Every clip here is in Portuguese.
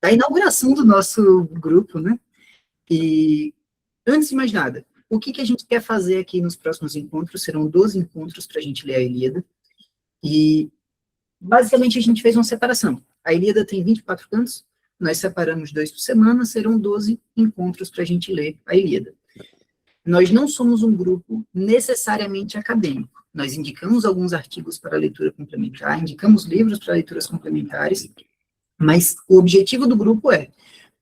da inauguração do nosso grupo, né? E, antes de mais nada, o que a gente quer fazer aqui nos próximos encontros? Serão 12 encontros para a gente ler a Ilíada, e, basicamente, a gente fez uma separação. A Ilíada tem 24 cantos, nós separamos 2 por semana, serão 12 encontros para a gente ler a Ilíada. Nós não somos um grupo necessariamente acadêmico, nós indicamos alguns artigos para leitura complementar, indicamos livros para leituras complementares, mas o objetivo do grupo é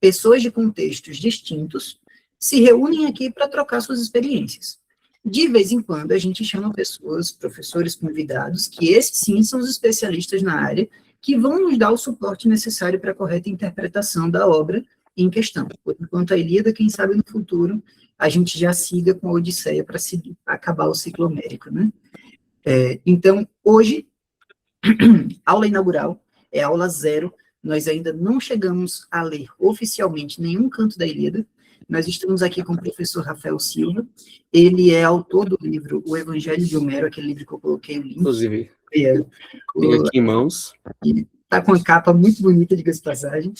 pessoas de contextos distintos se reúnem aqui para trocar suas experiências. De vez em quando, a gente chama pessoas, professores convidados, que esses sim são os especialistas na área, que vão nos dar o suporte necessário para a correta interpretação da obra em questão. Por enquanto, a Ilíada, quem sabe no futuro, a gente já siga com a Odisseia para acabar o ciclo homérico, né? Então, hoje, aula inaugural, é aula 0, nós ainda não chegamos a ler oficialmente nenhum canto da Ilíada, nós estamos aqui com o professor Rafael Silva, ele é autor do livro O Evangelho de Homero, aquele livro que eu coloquei o link. Inclusive, tem aqui em mãos. Está com uma capa muito bonita, diga-se de passagem,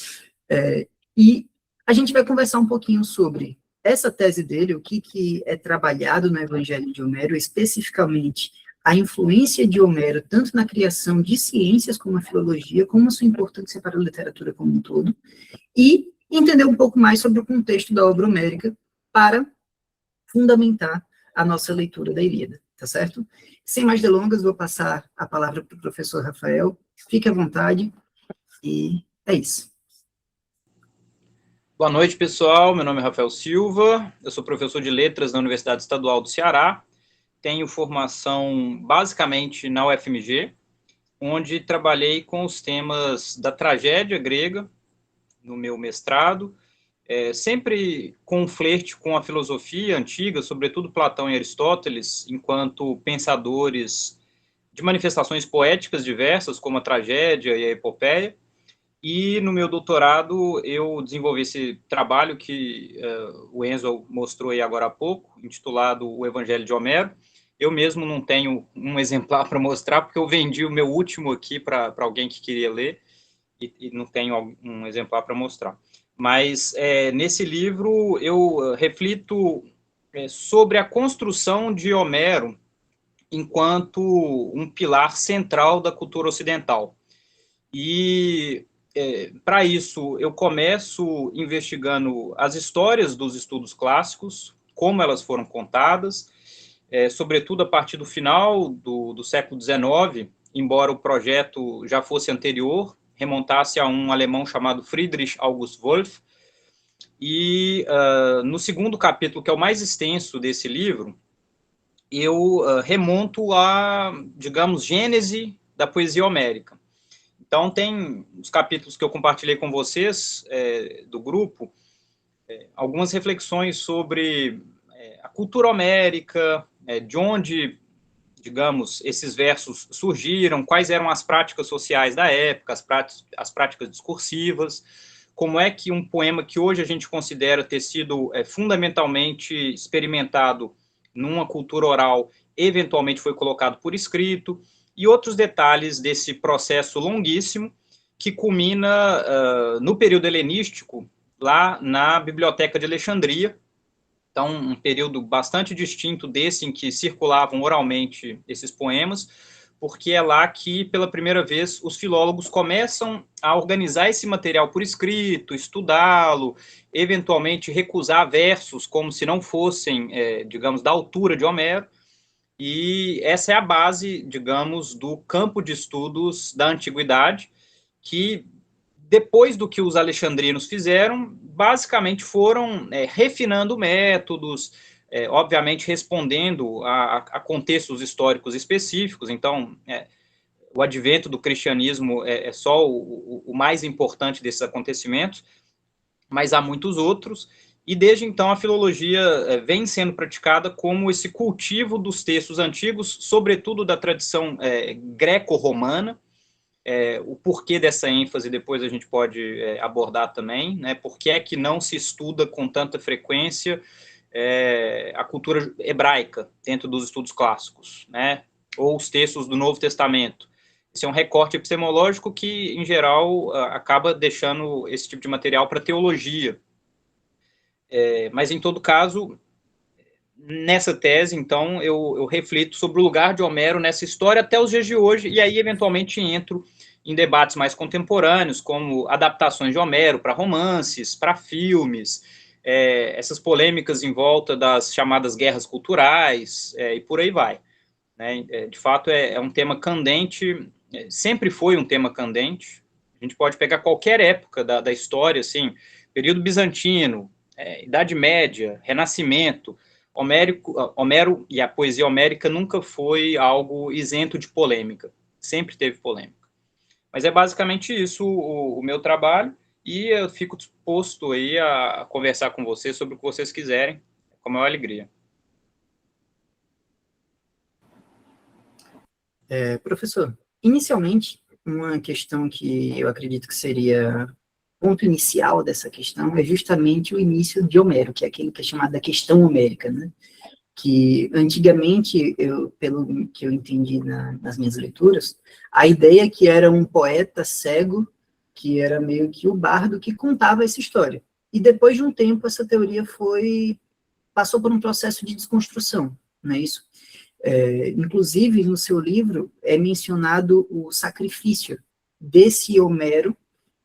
e a gente vai conversar um pouquinho sobre essa tese dele, o que é trabalhado no Evangelho de Homero, especificamente a influência de Homero, tanto na criação de ciências como a filologia, como a sua importância para a literatura como um todo, e entender um pouco mais sobre o contexto da obra homérica para fundamentar a nossa leitura da Ilíada, tá certo? Sem mais delongas, vou passar a palavra para o professor Rafael, fique à vontade, e é isso. Boa noite, pessoal. Meu nome é Rafael Silva, eu sou professor de letras na Universidade Estadual do Ceará, tenho formação basicamente na UFMG, onde trabalhei com os temas da tragédia grega no meu mestrado, sempre com um flerte com a filosofia antiga, sobretudo Platão e Aristóteles, enquanto pensadores de manifestações poéticas diversas, como a tragédia e a epopeia. E no meu doutorado eu desenvolvi esse trabalho que o Enzo mostrou aí agora há pouco, intitulado O Evangelho de Homero. Eu mesmo não tenho um exemplar para mostrar, porque eu vendi o meu último aqui para alguém que queria ler, e não tenho um exemplar para mostrar. Mas nesse livro eu reflito sobre a construção de Homero enquanto um pilar central da cultura ocidental. E para isso, eu começo investigando as histórias dos estudos clássicos, como elas foram contadas, sobretudo a partir do final do século XIX, embora o projeto já fosse anterior, remontasse a um alemão chamado Friedrich August Wolff. E no segundo capítulo, que é o mais extenso desse livro, eu remonto a, digamos, gênese da poesia homérica. Então, tem os capítulos que eu compartilhei com vocês, do grupo, algumas reflexões sobre a cultura homérica, de onde, digamos, esses versos surgiram, quais eram as práticas sociais da época, as práticas discursivas, como é que um poema que hoje a gente considera ter sido fundamentalmente experimentado numa cultura oral, eventualmente foi colocado por escrito, e outros detalhes desse processo longuíssimo, que culmina no período helenístico, lá na Biblioteca de Alexandria. Então, um período bastante distinto desse em que circulavam oralmente esses poemas, porque é lá que, pela primeira vez, os filólogos começam a organizar esse material por escrito, estudá-lo, eventualmente recusar versos como se não fossem, digamos, da altura de Homero. E essa é a base, digamos, do campo de estudos da antiguidade, que, depois do que os alexandrinos fizeram, basicamente foram refinando métodos, obviamente respondendo a contextos históricos específicos. Então, o advento do cristianismo é só o mais importante desses acontecimentos, mas há muitos outros. E desde então a filologia vem sendo praticada como esse cultivo dos textos antigos, sobretudo da tradição greco-romana. O porquê dessa ênfase depois a gente pode abordar também, né? Por que é que não se estuda com tanta frequência a cultura hebraica dentro dos estudos clássicos, né? Ou os textos do Novo Testamento. Esse é um recorte epistemológico que, em geral, acaba deixando esse tipo de material para teologia. Mas, em todo caso, nessa tese, então, eu reflito sobre o lugar de Homero nessa história até os dias de hoje, e aí, eventualmente, entro em debates mais contemporâneos, como adaptações de Homero para romances, para filmes, essas polêmicas em volta das chamadas guerras culturais, e por aí vai. Né? De fato, é um tema candente, sempre foi um tema candente. A gente pode pegar qualquer época da história, assim, período bizantino, Idade Média, Renascimento. Homero e a poesia homérica nunca foi algo isento de polêmica, sempre teve polêmica. Mas é basicamente isso o meu trabalho, e eu fico disposto aí a conversar com vocês sobre o que vocês quiserem, com a maior alegria. Professor, inicialmente, uma questão que eu acredito que seria ponto inicial dessa questão é justamente o início de Homero, que é aquele que é chamado da questão homérica, né? Que antigamente, pelo que eu entendi nas minhas leituras, a ideia é que era um poeta cego, que era meio que o bardo que contava essa história. E depois de um tempo, essa teoria passou por um processo de desconstrução, não é isso? Inclusive, no seu livro, é mencionado o sacrifício desse Homero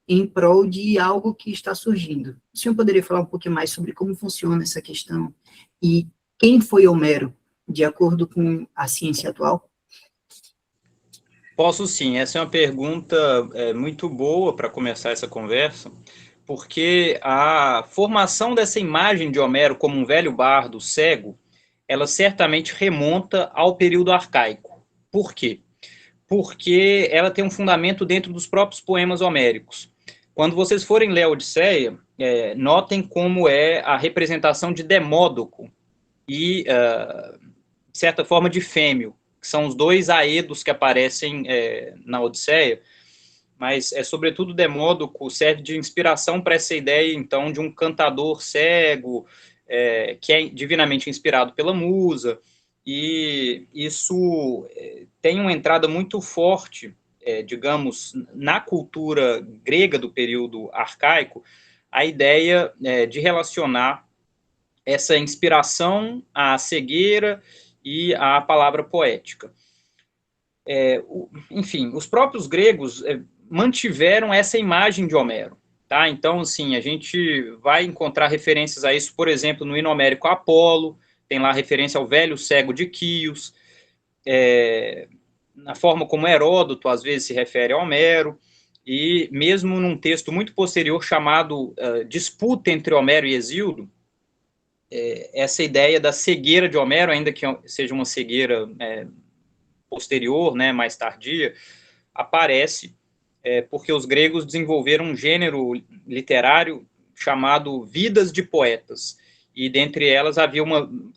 em prol de algo que está surgindo. O senhor poderia falar um pouquinho mais sobre como funciona essa questão e quem foi Homero, de acordo com a ciência atual? Posso sim, essa é uma pergunta muito boa para começar essa conversa, porque a formação dessa imagem de Homero como um velho bardo cego, ela certamente remonta ao período arcaico. Por quê? Porque ela tem um fundamento dentro dos próprios poemas homéricos. Quando vocês forem ler a Odisseia, notem como é a representação de Demódoco e, de certa forma, de Fêmeo, que são os dois aedos que aparecem na Odisseia, mas, sobretudo, Demódoco serve de inspiração para essa ideia, então, de um cantador cego, que é divinamente inspirado pela musa, e isso tem uma entrada muito forte, digamos, na cultura grega do período arcaico, a ideia de relacionar essa inspiração à cegueira e à palavra poética. Enfim, os próprios gregos mantiveram essa imagem de Homero. Tá? Então, assim, a gente vai encontrar referências a isso, por exemplo, no hino homérico Apolo, tem lá referência ao velho cego de Quios, na forma como Heródoto às vezes se refere a Homero, e mesmo num texto muito posterior chamado Disputa entre Homero e Hesíodo, essa ideia da cegueira de Homero, ainda que seja uma cegueira posterior, né, mais tardia, aparece porque os gregos desenvolveram um gênero literário chamado Vidas de Poetas, e dentre elas havia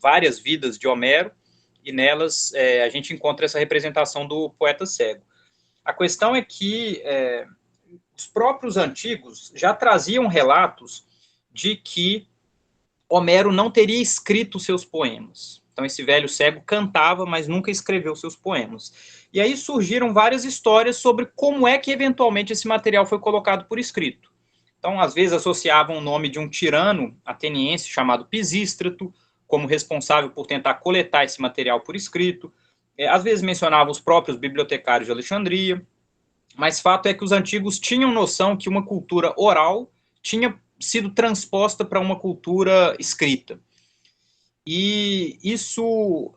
várias vidas de Homero, e nelas a gente encontra essa representação do poeta cego. A questão é que os próprios antigos já traziam relatos de que Homero não teria escrito seus poemas. Então, esse velho cego cantava, mas nunca escreveu seus poemas. E aí surgiram várias histórias sobre como é que, eventualmente, esse material foi colocado por escrito. Então, às vezes, associavam o nome de um tirano ateniense chamado Pisístrato como responsável por tentar coletar esse material por escrito. Às vezes, mencionavam os próprios bibliotecários de Alexandria. Mas fato é que os antigos tinham noção que uma cultura oral tinha sido transposta para uma cultura escrita. E isso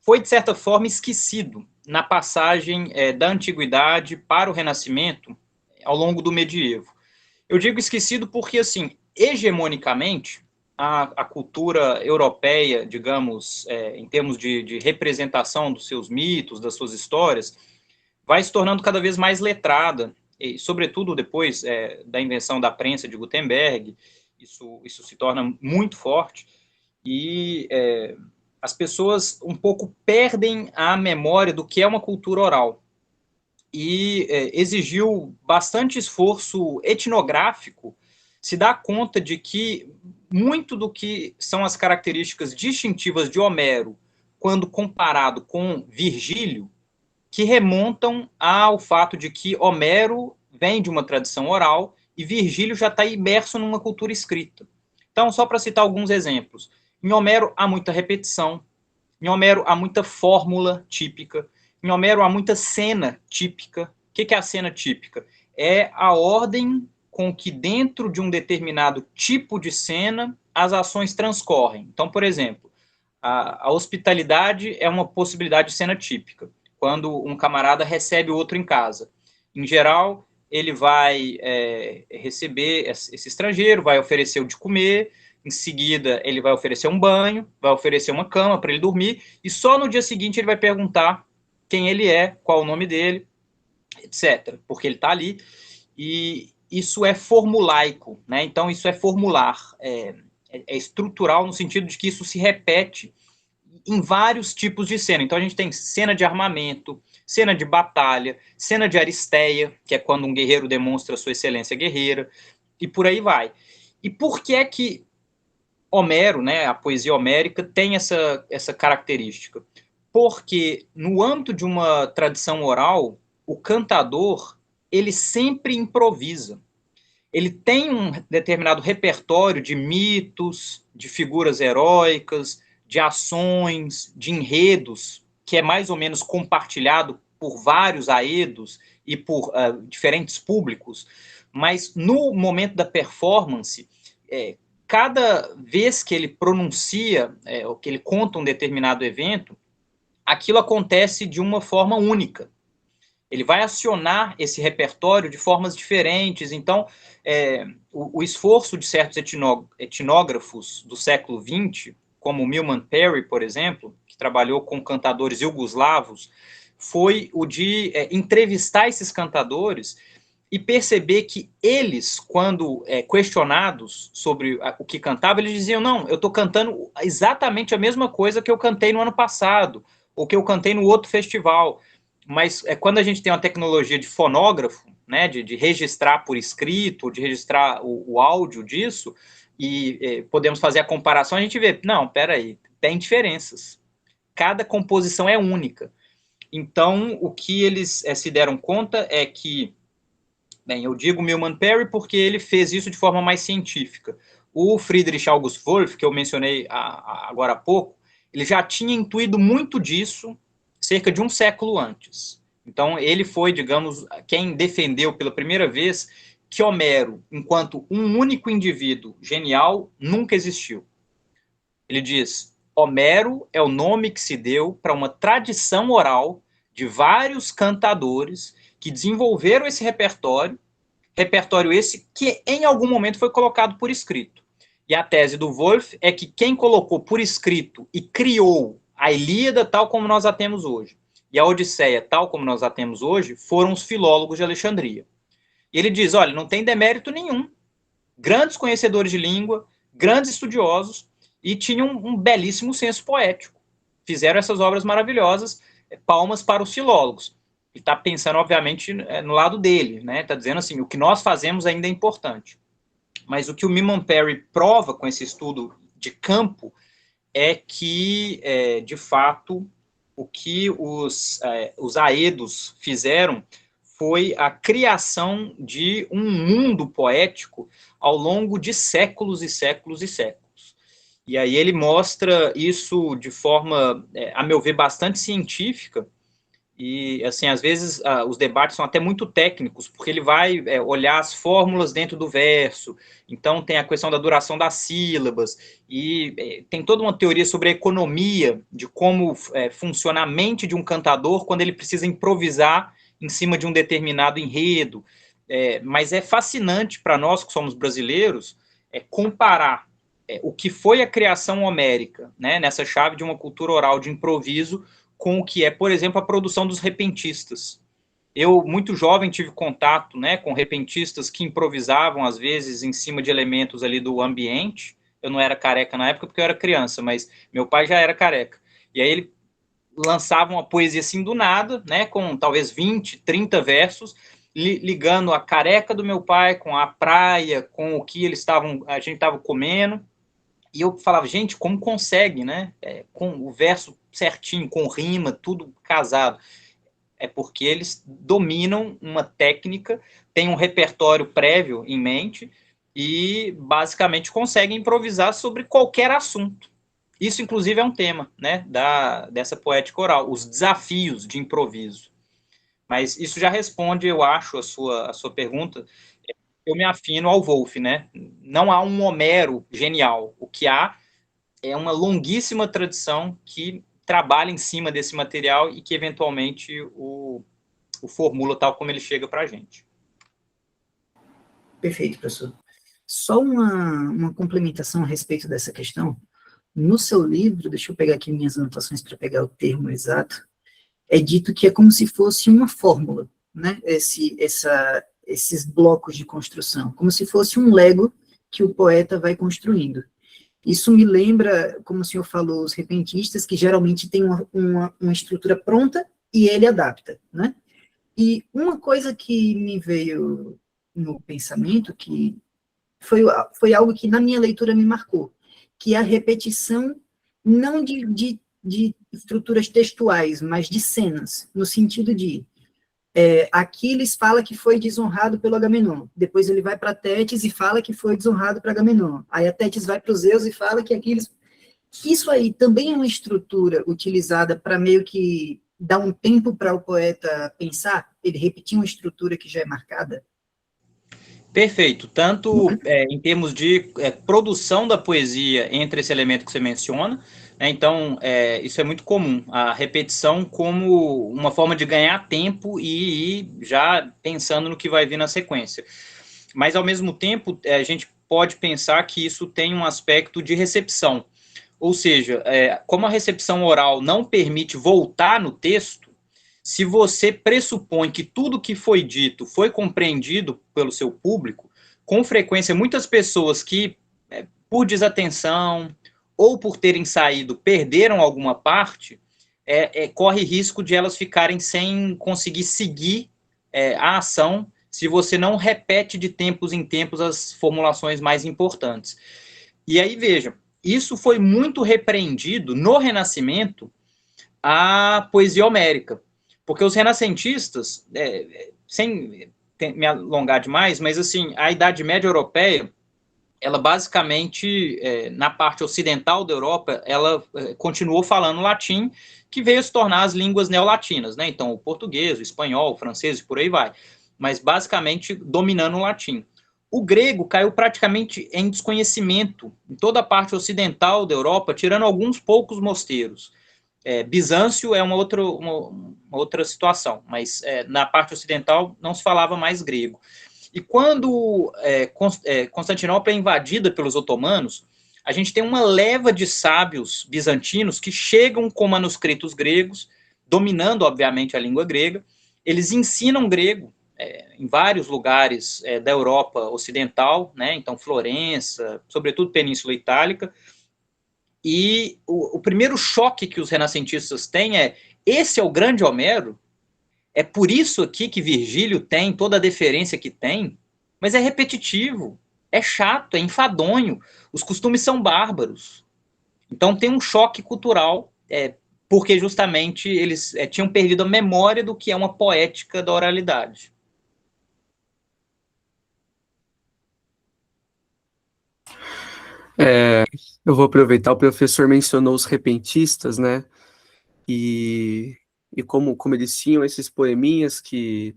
foi, de certa forma, esquecido na passagem da antiguidade para o Renascimento ao longo do medievo. Eu digo esquecido porque, assim, hegemonicamente, a cultura europeia, digamos, em termos de representação dos seus mitos, das suas histórias, vai se tornando cada vez mais letrada, e, sobretudo depois da invenção da prensa de Gutenberg, isso se torna muito forte, e as pessoas um pouco perdem a memória do que é uma cultura oral. E exigiu bastante esforço etnográfico se dar conta de que muito do que são as características distintivas de Homero, quando comparado com Virgílio, que remontam ao fato de que Homero vem de uma tradição oral e Virgílio já está imerso numa cultura escrita. Então, só para citar alguns exemplos, em Homero há muita repetição, em Homero há muita fórmula típica, em Homero há muita cena típica. O que é a cena típica? É a ordem com que dentro de um determinado tipo de cena as ações transcorrem. Então, por exemplo, a hospitalidade é uma possibilidade de cena típica, quando um camarada recebe o outro em casa. Em geral, ele vai receber esse estrangeiro, vai oferecer o de comer, em seguida ele vai oferecer um banho, vai oferecer uma cama para ele dormir, e só no dia seguinte ele vai perguntar quem ele é, qual o nome dele, etc., porque ele está ali, e isso é formulaico, né? Então isso é formular, é estrutural no sentido de que isso se repete em vários tipos de cena. Então a gente tem cena de armamento, cena de batalha, cena de aristeia, que é quando um guerreiro demonstra sua excelência guerreira, e por aí vai. E por que é que Homero, né, a poesia homérica, tem essa característica? Porque no âmbito de uma tradição oral, o cantador, ele sempre improvisa. Ele tem um determinado repertório de mitos, de figuras heróicas, de ações, de enredos, que é mais ou menos compartilhado por vários aedos e por diferentes públicos, mas no momento da performance, cada vez que ele pronuncia, ou que ele conta um determinado evento, aquilo acontece de uma forma única. Ele vai acionar esse repertório de formas diferentes. Então, o esforço de certos etnógrafos do século XX, como Milman Parry, por exemplo, que trabalhou com cantadores iugoslavos, foi o de entrevistar esses cantadores e perceber que eles, quando questionados sobre o que cantavam, eles diziam, não, eu estou cantando exatamente a mesma coisa que eu cantei no ano passado, ou que eu cantei no outro festival. Mas quando a gente tem uma tecnologia de fonógrafo, né, de registrar por escrito, de registrar o áudio disso, e podemos fazer a comparação, a gente vê, não, peraí, tem diferenças. Cada composição é única. Então, o que eles se deram conta é que, bem, eu digo Milman Parry porque ele fez isso de forma mais científica. O Friedrich August Wolff, que eu mencionei agora há pouco, ele já tinha intuído muito disso cerca de um século antes. Então, ele foi, digamos, quem defendeu pela primeira vez que Homero, enquanto um único indivíduo genial, nunca existiu. Ele diz, Homero é o nome que se deu para uma tradição oral de vários cantadores que desenvolveram esse repertório esse que em algum momento foi colocado por escrito. E a tese do Wolff é que quem colocou por escrito e criou a Ilíada tal como nós a temos hoje, e a Odisseia tal como nós a temos hoje, foram os filólogos de Alexandria. E ele diz, olha, não tem demérito nenhum. Grandes conhecedores de língua, grandes estudiosos, e tinham um belíssimo senso poético. Fizeram essas obras maravilhosas, palmas para os filólogos. Ele está pensando, obviamente, no lado dele, né? Está dizendo assim, o que nós fazemos ainda é importante. Mas o que o Milman Parry prova com esse estudo de campo é que, de fato, o que os aedos fizeram foi a criação de um mundo poético ao longo de séculos e séculos e séculos. E aí ele mostra isso de forma, a meu ver, bastante científica, e, assim, às vezes os debates são até muito técnicos, porque ele vai olhar as fórmulas dentro do verso, então tem a questão da duração das sílabas, e tem toda uma teoria sobre a economia, de como funciona a mente de um cantador quando ele precisa improvisar em cima de um determinado enredo. Mas é fascinante para nós que somos brasileiros comparar o que foi a criação homérica, né, nessa chave de uma cultura oral de improviso, com o que é, por exemplo, a produção dos repentistas. Eu, muito jovem, tive contato, né, com repentistas que improvisavam, às vezes, em cima de elementos ali do ambiente. Eu não era careca na época porque eu era criança, mas meu pai já era careca. E aí ele lançava uma poesia assim do nada, né, com talvez 20, 30 versos, ligando a careca do meu pai com a praia, com o que a gente estava comendo. E eu falava, gente, como consegue, né? Com o verso certinho, com rima, tudo casado. é porque eles dominam uma técnica, têm um repertório prévio em mente e basicamente conseguem improvisar sobre qualquer assunto. Isso, inclusive, é um tema, né, dessa poética oral, os desafios de improviso. Mas isso já responde, eu acho, a sua pergunta. Eu me afino ao Woolf, né? Não há um Homero genial. O que há é uma longuíssima tradição que trabalha em cima desse material e que, eventualmente, o formula tal como ele chega para a gente. Perfeito, professor. Só uma complementação a respeito dessa questão. No seu livro, deixa eu pegar aqui minhas anotações para pegar o termo exato, é dito que é como se fosse uma fórmula, né? Esses blocos de construção, como se fosse um Lego que o poeta vai construindo. Isso me lembra, como o senhor falou, os repentistas, que geralmente tem uma estrutura pronta e ele adapta, né? E uma coisa que me veio no pensamento, que foi algo que na minha leitura me marcou, que é a repetição não de estruturas textuais, mas de cenas, no sentido de Aquiles fala que foi desonrado pelo Agamenon, depois ele vai para Tétis e fala que foi desonrado para Agamenon, aí a Tétis vai para os Zeus e fala que Aquiles... Isso aí também é uma estrutura utilizada para meio que dar um tempo para o poeta pensar, ele repetir uma estrutura que já é marcada? Perfeito. Tanto em termos de produção da poesia entre esse elemento que você menciona, né, então isso é muito comum, a repetição como uma forma de ganhar tempo e ir já pensando no que vai vir na sequência. Mas, ao mesmo tempo, a gente pode pensar que isso tem um aspecto de recepção. Ou seja, como a recepção oral não permite voltar no texto, se você pressupõe que tudo que foi dito foi compreendido pelo seu público, com frequência, muitas pessoas que, por desatenção ou por terem saído, perderam alguma parte, corre risco de elas ficarem sem conseguir seguir a ação se você não repete de tempos em tempos as formulações mais importantes. E aí, veja, isso foi muito repreendido no Renascimento à poesia homérica, porque os renascentistas, sem me alongar demais, mas assim, a Idade Média Europeia, ela basicamente, na parte ocidental da Europa, ela continuou falando latim, que veio se tornar as línguas neolatinas, né? Então, o português, o espanhol, o francês e por aí vai, mas basicamente dominando o latim. O grego caiu praticamente em desconhecimento em toda a parte ocidental da Europa, tirando alguns poucos mosteiros. Bizâncio é uma outra situação, mas na parte ocidental não se falava mais grego. E quando Constantinopla é invadida pelos otomanos, a gente tem uma leva de sábios bizantinos que chegam com manuscritos gregos, dominando, obviamente, a língua grega. Eles ensinam grego em vários lugares da Europa Ocidental, né? Então Florença, sobretudo Península Itálica. E o primeiro choque que os renascentistas têm esse é o grande Homero? É por isso aqui que Virgílio tem toda a deferência que tem? Mas é repetitivo, é chato, é enfadonho, os costumes são bárbaros. Então tem um choque cultural, porque justamente eles tinham perdido a memória do que é uma poética da oralidade. Eu vou aproveitar, o professor mencionou os repentistas, né? E como eles tinham esses poeminhas que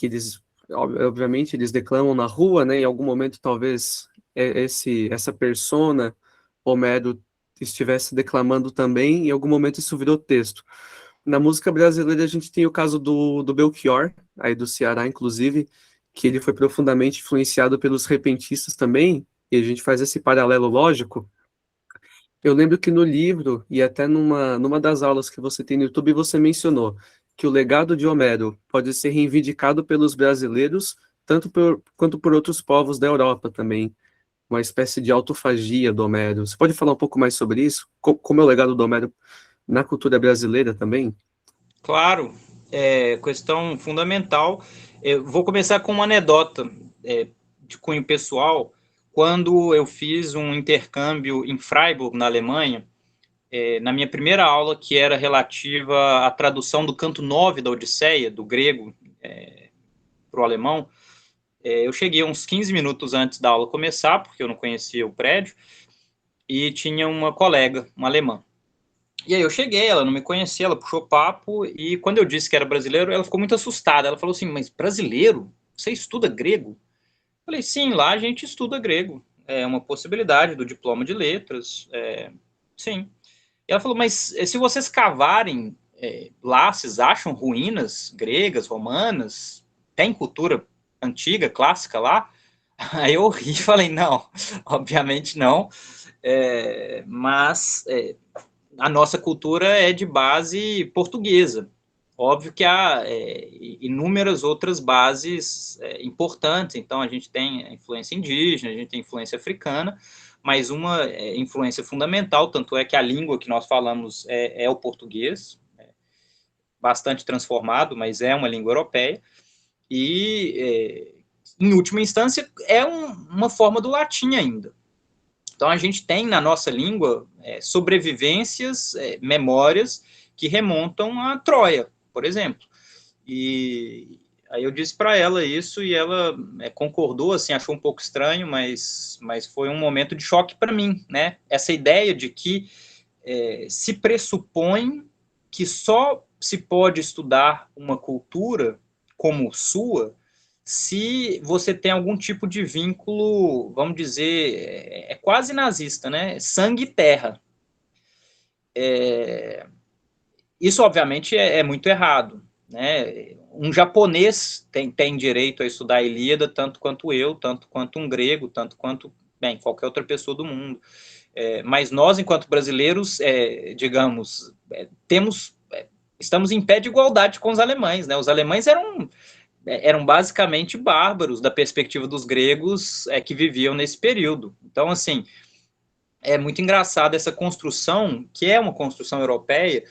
eles, obviamente, eles declamam na rua, né? Em algum momento, talvez, essa persona, Homero, estivesse declamando também, em algum momento isso virou texto. Na música brasileira, a gente tem o caso do Belchior, aí do Ceará, inclusive, que ele foi profundamente influenciado pelos repentistas também, e a gente faz esse paralelo lógico. Eu lembro que no livro, e até numa das aulas que você tem no YouTube, você mencionou que o legado de Homero pode ser reivindicado pelos brasileiros, quanto por outros povos da Europa também. Uma espécie de autofagia do Homero. Você pode falar um pouco mais sobre isso? Como é o legado do Homero na cultura brasileira também? Claro, questão fundamental. Eu vou começar com uma anedota de cunho pessoal. Quando eu fiz um intercâmbio em Freiburg, na Alemanha, na minha primeira aula, que era relativa à tradução do canto 9 da Odisseia, do grego para o alemão, eu cheguei uns 15 minutos antes da aula começar, porque eu não conhecia o prédio, e tinha uma colega, uma alemã. E aí eu cheguei, ela não me conhecia, ela puxou papo, e quando eu disse que era brasileiro, ela ficou muito assustada. Ela falou assim, mas brasileiro? Você estuda grego? Eu falei, sim, lá a gente estuda grego. É uma possibilidade do diploma de letras, sim. E ela falou, mas se vocês cavarem lá, vocês acham ruínas gregas, romanas? Tem cultura antiga, clássica lá? Aí eu ri e falei, não, obviamente não, mas a nossa cultura é de base portuguesa. Óbvio que há inúmeras outras bases importantes, então a gente tem a influência indígena, a gente tem a influência africana, mas uma influência fundamental, tanto é que a língua que nós falamos é o português, bastante transformado, mas é uma língua europeia, e, em última instância, é uma forma do latim ainda. Então, a gente tem na nossa língua sobrevivências, memórias que remontam a Troia, por exemplo. E aí eu disse para ela isso e ela concordou, assim, achou um pouco estranho, mas foi um momento de choque para mim, né? Essa ideia de que se pressupõe que só se pode estudar uma cultura como sua se você tem algum tipo de vínculo, vamos dizer, quase nazista, né? Sangue e terra. Isso, obviamente, é muito errado, né? Um japonês tem direito a estudar a Ilíada tanto quanto eu, tanto quanto um grego, tanto quanto, bem, qualquer outra pessoa do mundo. Mas nós, enquanto brasileiros, digamos, estamos em pé de igualdade com os alemães, né? Os alemães eram basicamente bárbaros da perspectiva dos gregos que viviam nesse período. Então, assim, é muito engraçado essa construção, que é uma construção europeia,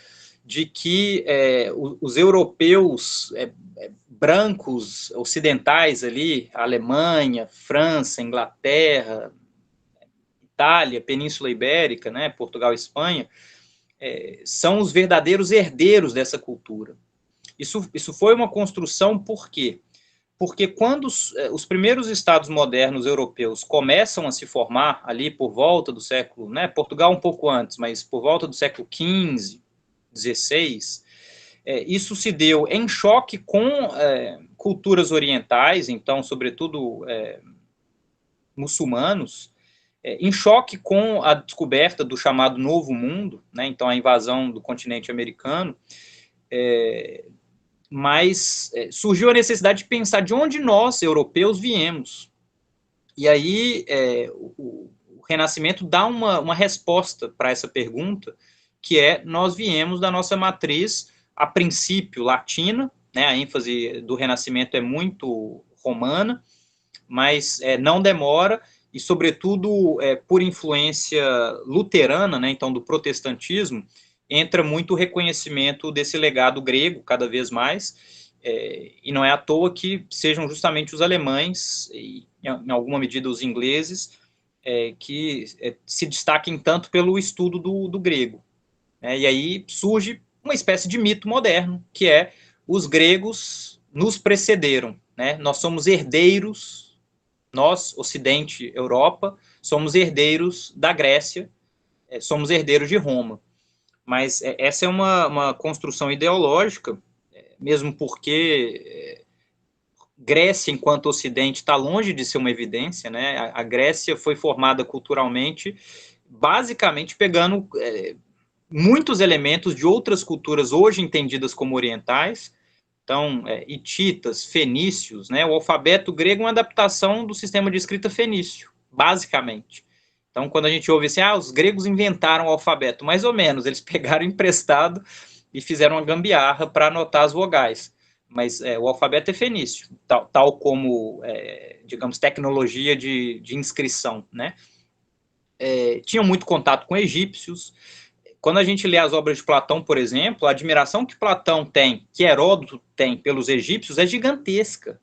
de que os europeus brancos, ocidentais ali, Alemanha, França, Inglaterra, Itália, Península Ibérica, né, Portugal e Espanha, são os verdadeiros herdeiros dessa cultura. Isso foi uma construção por quê? Porque quando os primeiros estados modernos europeus começam a se formar ali por volta do século, né, Portugal um pouco antes, mas por volta do século XV, XVI, isso se deu em choque com culturas orientais, então, sobretudo muçulmanos, em choque com a descoberta do chamado Novo Mundo, né, então a invasão do continente americano, mas surgiu a necessidade de pensar de onde nós, europeus, viemos. E aí o Renascimento dá uma resposta para essa pergunta, que nós viemos da nossa matriz, a princípio, latina, né, a ênfase do Renascimento é muito romana, mas não demora, e sobretudo por influência luterana, né, então do protestantismo, entra muito o reconhecimento desse legado grego, cada vez mais, e não é à toa que sejam justamente os alemães, e em alguma medida os ingleses, que se destaquem tanto pelo estudo do grego. E aí surge uma espécie de mito moderno, que os gregos nos precederam, né? Nós somos herdeiros, nós, Ocidente, Europa, somos herdeiros da Grécia, somos herdeiros de Roma. Mas essa é uma construção ideológica, mesmo porque Grécia, enquanto Ocidente, está longe de ser uma evidência, né? A Grécia foi formada culturalmente, basicamente pegando muitos elementos de outras culturas hoje entendidas como orientais, então, hititas, fenícios, né? O alfabeto grego é uma adaptação do sistema de escrita fenício, basicamente. Então, quando a gente ouve assim, os gregos inventaram o alfabeto, mais ou menos, eles pegaram emprestado e fizeram uma gambiarra para anotar as vogais. Mas o alfabeto é fenício, tal como, digamos, tecnologia de inscrição, né? Tinham muito contato com egípcios. Quando a gente lê as obras de Platão, por exemplo, a admiração que Platão tem, que Heródoto tem pelos egípcios é gigantesca,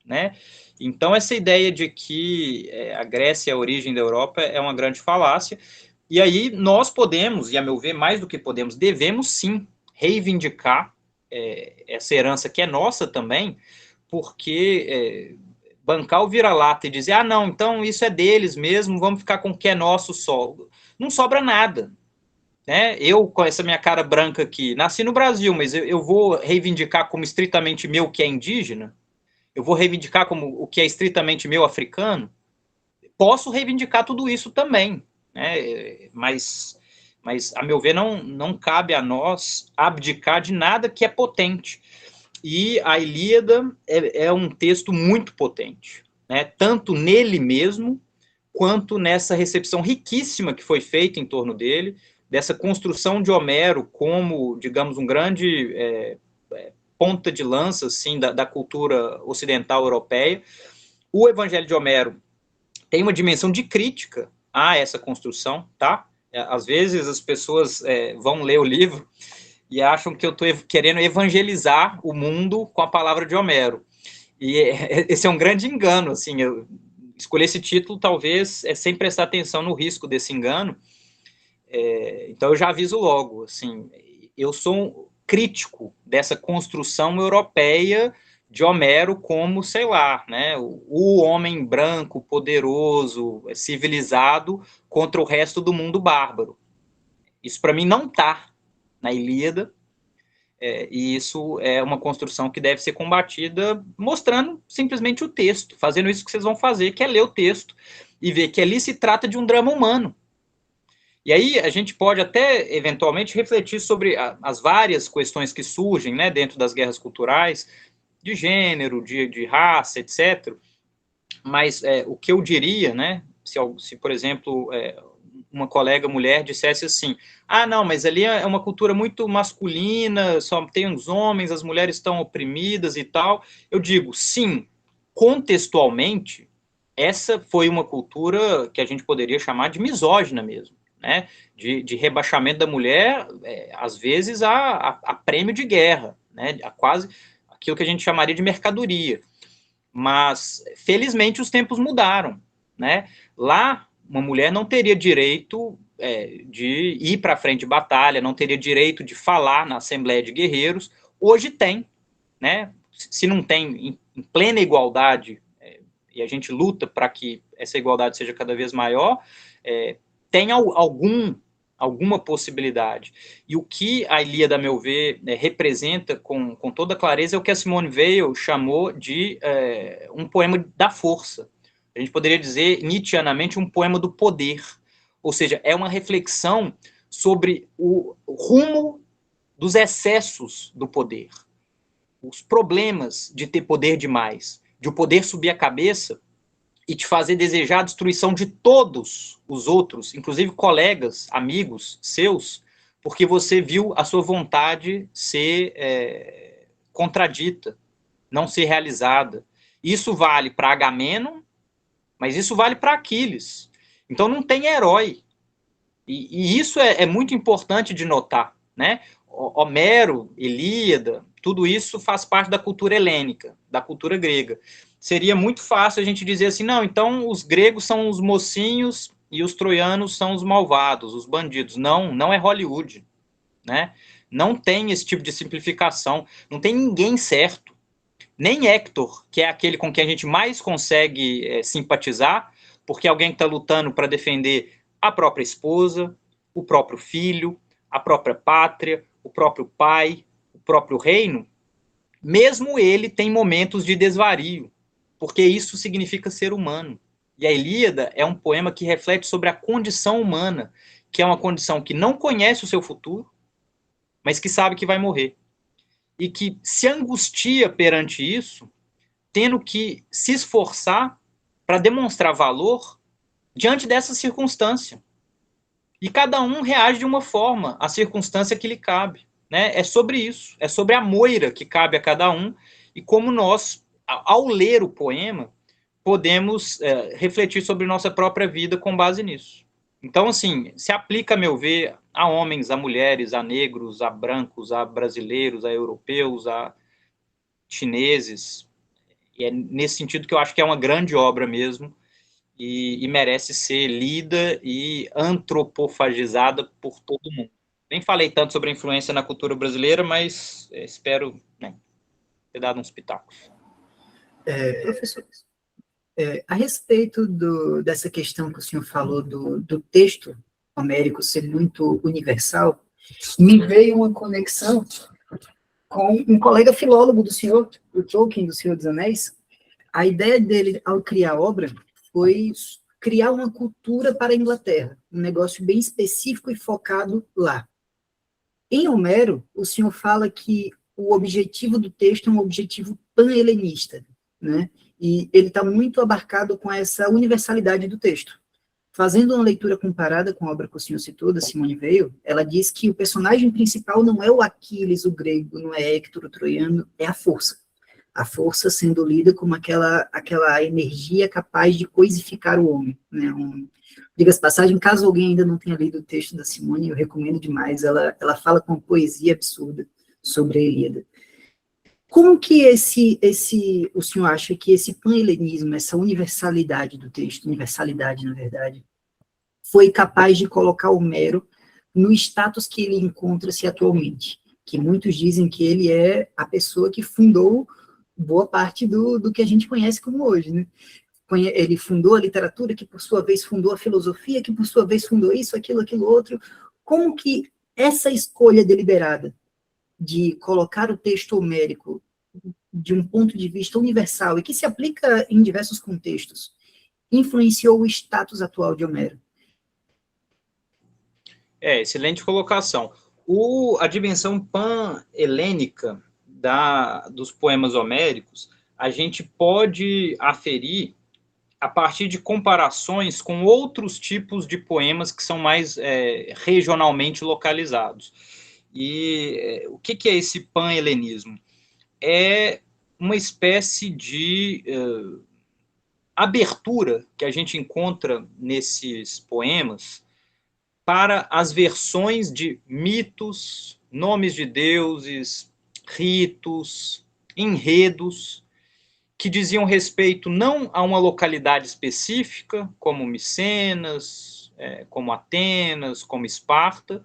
né? Então, essa ideia de que a Grécia é a origem da Europa é uma grande falácia, E aí nós podemos, e a meu ver, mais do que podemos, devemos sim reivindicar essa herança que é nossa também, porque bancar o vira-lata e dizer, não, então isso é deles mesmo, vamos ficar com o que é nosso só. Não sobra nada. Né? Eu, com essa minha cara branca aqui, nasci no Brasil, mas eu vou reivindicar como estritamente meu o que é indígena? Eu vou reivindicar como o que é estritamente meu africano? Posso reivindicar tudo isso também, né? Mas a meu ver, não cabe a nós abdicar de nada que é potente. E a Ilíada é um texto muito potente, né? Tanto nele mesmo, quanto nessa recepção riquíssima que foi feita em torno dele, dessa construção de Homero como, digamos, um grande ponta de lança assim, da cultura ocidental europeia. O Evangelho de Homero tem uma dimensão de crítica a essa construção, tá? Às vezes as pessoas vão ler o livro e acham que eu estou querendo evangelizar o mundo com a palavra de Homero. E esse é um grande engano, assim, eu escolher esse título talvez sem prestar atenção no risco desse engano. Então eu já aviso logo, assim, eu sou um crítico dessa construção europeia de Homero como, sei lá, né, o homem branco, poderoso, civilizado contra o resto do mundo bárbaro. Isso para mim não está na Ilíada, e isso é uma construção que deve ser combatida mostrando simplesmente o texto, fazendo isso que vocês vão fazer, que é ler o texto e ver que ali se trata de um drama humano. E aí a gente pode até, eventualmente, refletir sobre as várias questões que surgem, né, dentro das guerras culturais, de gênero, de raça, etc. Mas o que eu diria, né, se por exemplo, uma colega mulher dissesse assim, não, mas ali é uma cultura muito masculina, só tem os homens, as mulheres estão oprimidas e tal, eu digo, sim, contextualmente, essa foi uma cultura que a gente poderia chamar de misógina mesmo, né, de rebaixamento da mulher, às vezes a prêmio de guerra, né, a quase aquilo que a gente chamaria de mercadoria. Mas, felizmente, os tempos mudaram, né? Lá, uma mulher não teria direito de ir para a frente de batalha, não teria direito de falar na Assembleia de Guerreiros. Hoje tem, né? Se não tem em plena igualdade, e a gente luta para que essa igualdade seja cada vez maior, tem alguma possibilidade. E o que a Ilíada, a meu ver, representa com toda clareza é o que a Simone Weil chamou de um poema da força. A gente poderia dizer, nietzscheanamente, um poema do poder. Ou seja, é uma reflexão sobre o rumo dos excessos do poder. Os problemas de ter poder demais, de o poder subir a cabeça e te fazer desejar a destruição de todos os outros, inclusive colegas, amigos seus, porque você viu a sua vontade ser contradita, não ser realizada. Isso vale para Agamenon, mas isso vale para Aquiles. Então não tem herói. E isso é muito importante de notar, né? Homero, Ilíada, tudo isso faz parte da cultura helênica, da cultura grega. Seria muito fácil a gente dizer assim, não, então os gregos são os mocinhos e os troianos são os malvados, os bandidos. Não, não é Hollywood, né? Não tem esse tipo de simplificação, não tem ninguém certo. Nem Hector, que é aquele com quem a gente mais consegue simpatizar, porque é alguém que está lutando para defender a própria esposa, o próprio filho, a própria pátria, o próprio pai, o próprio reino, mesmo ele tem momentos de desvario, porque isso significa ser humano. E a Ilíada é um poema que reflete sobre a condição humana, que é uma condição que não conhece o seu futuro, mas que sabe que vai morrer. E que se angustia perante isso, tendo que se esforçar para demonstrar valor diante dessa circunstância. E cada um reage de uma forma à circunstância que lhe cabe. Né? É sobre isso, é sobre a moira que cabe a cada um e como nós, ao ler o poema, podemos refletir sobre nossa própria vida com base nisso. Então, assim, se aplica, a meu ver, a homens, a mulheres, a negros, a brancos, a brasileiros, a europeus, a chineses. E é nesse sentido que eu acho que é uma grande obra mesmo. e merece ser lida e antropofagizada por todo mundo. Nem falei tanto sobre a influência na cultura brasileira, mas espero, né, ter dado uns pitacos. Professores, a respeito dessa questão que o senhor falou do texto homérico ser muito universal, me veio uma conexão com um colega filólogo do senhor, o Tolkien, do Senhor dos Anéis. A ideia dele, ao criar a obra, foi criar uma cultura para a Inglaterra, um negócio bem específico e focado lá. Em Homero, o senhor fala que o objetivo do texto é um objetivo pan-helenista, né? E ele está muito abarcado com essa universalidade do texto. Fazendo uma leitura comparada com a obra que o senhor citou, da Simone Weil, ela diz que o personagem principal não é o Aquiles, o grego, não é Héctor, o troiano, é a força. A força sendo lida como aquela energia capaz de coisificar o homem, né? Diga-se de passagem, caso alguém ainda não tenha lido o texto da Simone, eu recomendo demais, ela fala com uma poesia absurda sobre a Ilíada. Como que o senhor acha que esse pan-helenismo, essa universalidade do texto, universalidade, na verdade, foi capaz de colocar Homero no status que ele encontra-se atualmente? Que muitos dizem que ele é a pessoa que fundou boa parte do que a gente conhece como hoje, né? Ele fundou a literatura, que por sua vez fundou a filosofia, que por sua vez fundou isso, aquilo outro. Como que essa escolha deliberada de colocar o texto homérico de um ponto de vista universal e que se aplica em diversos contextos, influenciou o status atual de Homero? Excelente colocação. A dimensão pan-helênica dos poemas homéricos, a gente pode aferir a partir de comparações com outros tipos de poemas que são mais regionalmente localizados. E o que é esse pan-helenismo? É uma espécie de abertura que a gente encontra nesses poemas para as versões de mitos, nomes de deuses, ritos, enredos, que diziam respeito não a uma localidade específica, como Micenas, como Atenas, como Esparta,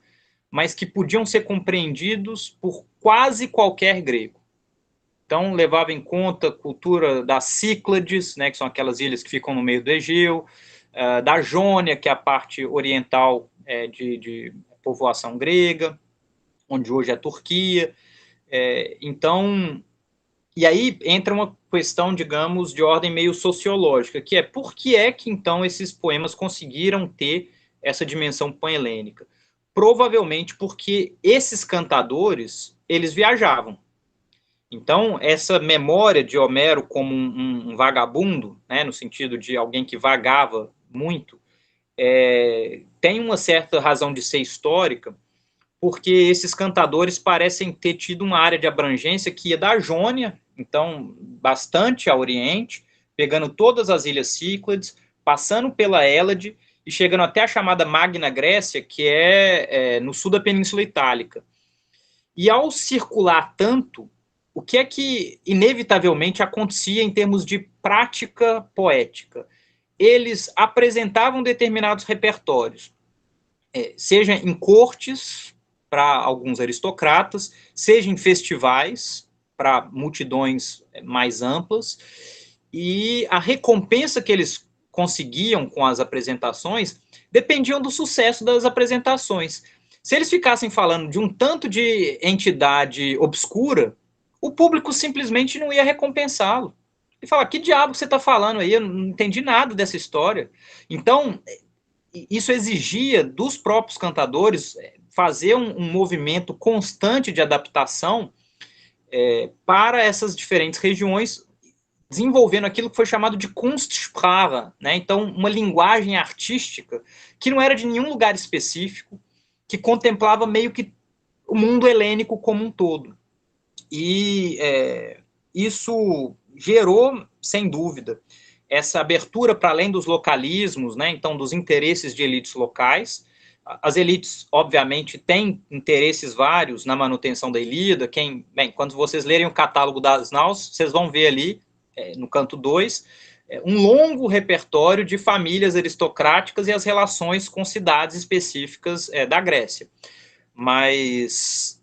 mas que podiam ser compreendidos por quase qualquer grego. Então, levava em conta a cultura das Cíclades, né, que são aquelas ilhas que ficam no meio do Egeu, da Jônia, que é a parte oriental de povoação grega, onde hoje é a Turquia. Então, e aí entra uma questão, digamos, de ordem meio sociológica, que é por que então esses poemas conseguiram ter essa dimensão pan-helênica? Provavelmente porque esses cantadores, eles viajavam. Então, essa memória de Homero como um vagabundo, né, no sentido de alguém que vagava muito, tem uma certa razão de ser histórica, porque esses cantadores parecem ter tido uma área de abrangência que ia da Jônia, então, bastante a oriente, pegando todas as ilhas Cíclades, passando pela Hélade e chegando até a chamada Magna Grécia, que é no sul da Península Itálica. E ao circular tanto, o que é que inevitavelmente acontecia em termos de prática poética? Eles apresentavam determinados repertórios, seja em cortes, para alguns aristocratas, seja em festivais, para multidões mais amplas, e a recompensa que eles conseguiam com as apresentações dependiam do sucesso das apresentações. Se eles ficassem falando de um tanto de entidade obscura, o público simplesmente não ia recompensá-lo. Ele fala, que diabo você está falando aí? Eu não entendi nada dessa história. Então, isso exigia dos próprios cantadores fazer um movimento constante de adaptação para essas diferentes regiões, desenvolvendo aquilo que foi chamado de Kunstsprache, né? Então, uma linguagem artística que não era de nenhum lugar específico, que contemplava meio que o mundo helênico como um todo. E isso gerou, sem dúvida, essa abertura para além dos localismos, né? Então, dos interesses de elites locais. As elites, obviamente, têm interesses vários na manutenção da Ilíada. Quando vocês lerem o catálogo das naus, vocês vão ver ali, no canto 2, um longo repertório de famílias aristocráticas e as relações com cidades específicas da Grécia. Mas,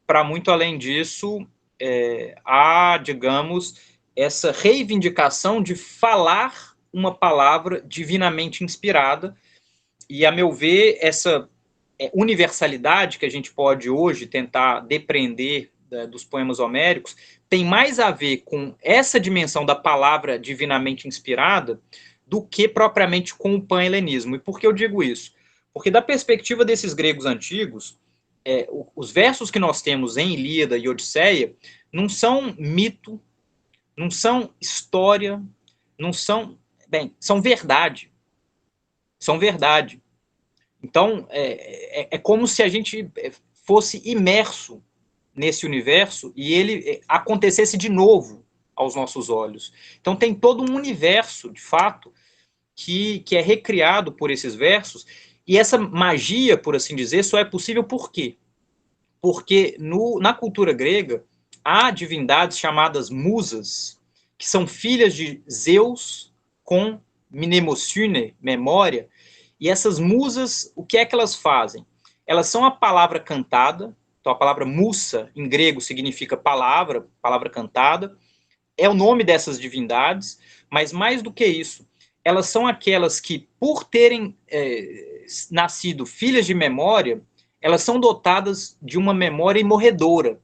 para muito além disso, há, digamos, essa reivindicação de falar uma palavra divinamente inspirada, e, a meu ver, essa universalidade que a gente pode hoje tentar depreender dos poemas homéricos tem mais a ver com essa dimensão da palavra divinamente inspirada do que propriamente com o pan-helenismo. E por que eu digo isso? Porque, da perspectiva desses gregos antigos, os versos que nós temos em Ilíada e Odisseia não são mito, não são história, não são... Bem, são verdade. São verdade. Então, é como se a gente fosse imerso nesse universo e ele acontecesse de novo aos nossos olhos. Então, tem todo um universo, de fato, que é recriado por esses versos, e essa magia, por assim dizer, só é possível por quê? Porque na cultura grega há divindades chamadas musas, que são filhas de Zeus com mnemosine, memória, e essas musas, o que é que elas fazem? Elas são a palavra cantada. Então, a palavra musa, em grego, significa palavra cantada. É o nome dessas divindades, mas mais do que isso, elas são aquelas que, por terem nascido filhas de memória, elas são dotadas de uma memória imorredora.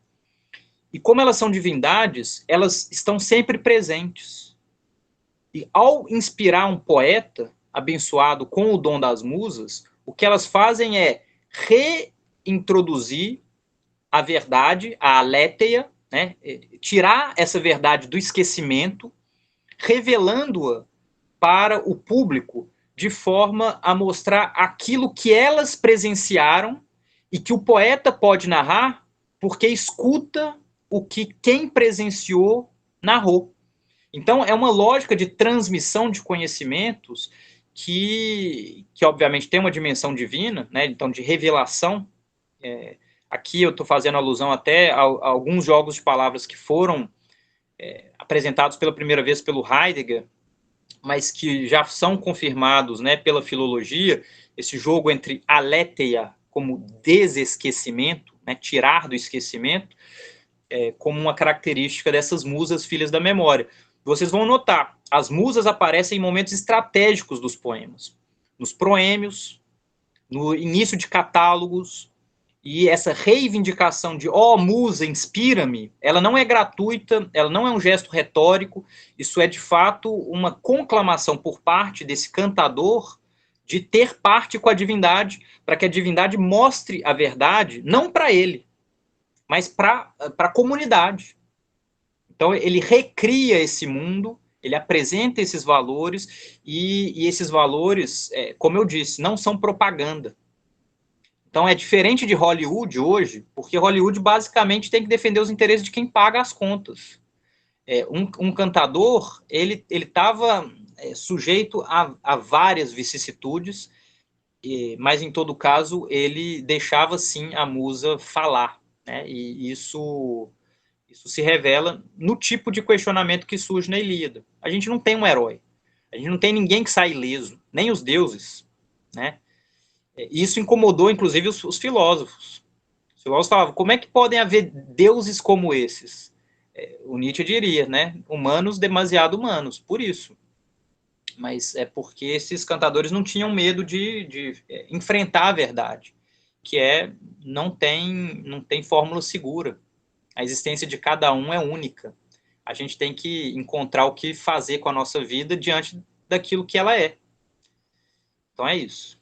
E como elas são divindades, elas estão sempre presentes. E ao inspirar um poeta abençoado com o dom das musas, o que elas fazem é reintroduzir a verdade, a aletheia, né? Tirar essa verdade do esquecimento, revelando-a para o público de forma a mostrar aquilo que elas presenciaram e que o poeta pode narrar porque escuta o que quem presenciou narrou. Então, é uma lógica de transmissão de conhecimentos que obviamente tem uma dimensão divina, né? Então, de revelação. Aqui eu estou fazendo alusão até a alguns jogos de palavras que foram apresentados pela primeira vez pelo Heidegger, mas que já são confirmados, né, pela filologia, esse jogo entre aletheia, como desesquecimento, né, tirar do esquecimento, como uma característica dessas musas filhas da memória. Vocês vão notar, as musas aparecem em momentos estratégicos dos poemas, nos proêmios, no início de catálogos, e essa reivindicação de musa, inspira-me, ela não é gratuita, ela não é um gesto retórico, isso é de fato uma conclamação por parte desse cantador de ter parte com a divindade, para que a divindade mostre a verdade, não para ele, mas para a comunidade. Então ele recria esse mundo, ele apresenta esses valores, e esses valores, como eu disse, não são propaganda. Então é diferente de Hollywood hoje, porque Hollywood basicamente tem que defender os interesses de quem paga as contas. Um cantador, ele estava sujeito a várias vicissitudes, mas em todo caso ele deixava sim a musa falar, né? E isso se revela no tipo de questionamento que surge na Ilíada. A gente não tem um herói, a gente não tem ninguém que sai ileso, nem os deuses, né? Isso incomodou, inclusive, os filósofos. Os filósofos falavam, como é que podem haver deuses como esses? O Nietzsche diria, né? Humanos demasiado humanos, por isso. Mas é porque esses cantadores não tinham medo de enfrentar a verdade, que não tem fórmula segura. A existência de cada um é única. A gente tem que encontrar o que fazer com a nossa vida diante daquilo que ela é. Então é isso.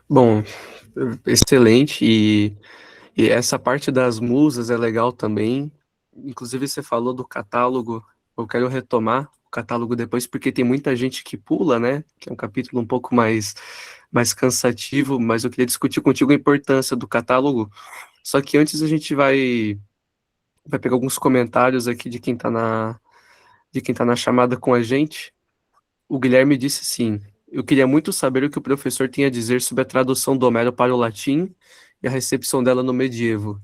Bom, excelente, e essa parte das musas é legal também. Inclusive você falou do catálogo, eu quero retomar o catálogo depois, porque tem muita gente que pula, né, que é um capítulo um pouco mais cansativo, mas eu queria discutir contigo a importância do catálogo. Só que antes a gente vai pegar alguns comentários aqui de quem tá na chamada com a gente. O Guilherme disse assim: eu queria muito saber o que o professor tem a dizer sobre a tradução do Homero para o latim e a recepção dela no medievo.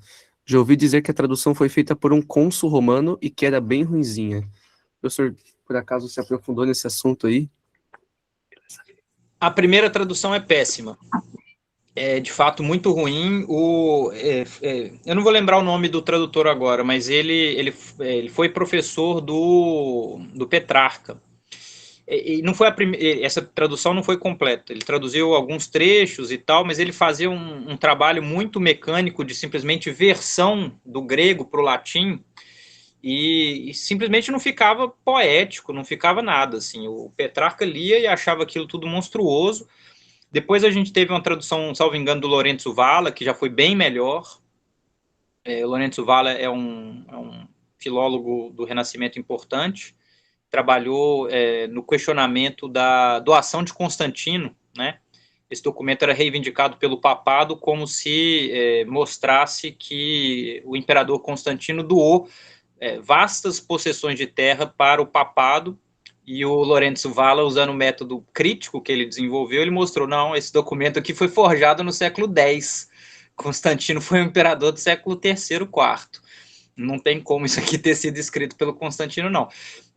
Já ouvi dizer que a tradução foi feita por um cônsul romano e que era bem ruinzinha. Professor, por acaso se aprofundou nesse assunto aí? A primeira tradução é péssima. É, de fato, muito ruim. Eu não vou lembrar o nome do tradutor agora, mas ele foi professor do Petrarca. E não foi essa tradução não foi completa. Ele traduziu alguns trechos e tal, mas ele fazia um trabalho muito mecânico de simplesmente versão do grego para o latim e simplesmente não ficava poético, não ficava nada. Assim. O Petrarca lia e achava aquilo tudo monstruoso. Depois a gente teve uma tradução, salvo engano, do Lorenzo Valla, que já foi bem melhor. O Lorenzo Valla é um filólogo do Renascimento importante. Trabalhou no questionamento da doação de Constantino, né? Esse documento era reivindicado pelo papado como se mostrasse que o imperador Constantino doou vastas possessões de terra para o papado, e o Lorenzo Valla, usando o método crítico que ele desenvolveu, ele mostrou, não, esse documento aqui foi forjado no século X. Constantino foi um imperador do século III, IV. Não tem como isso aqui ter sido escrito pelo Constantino, não.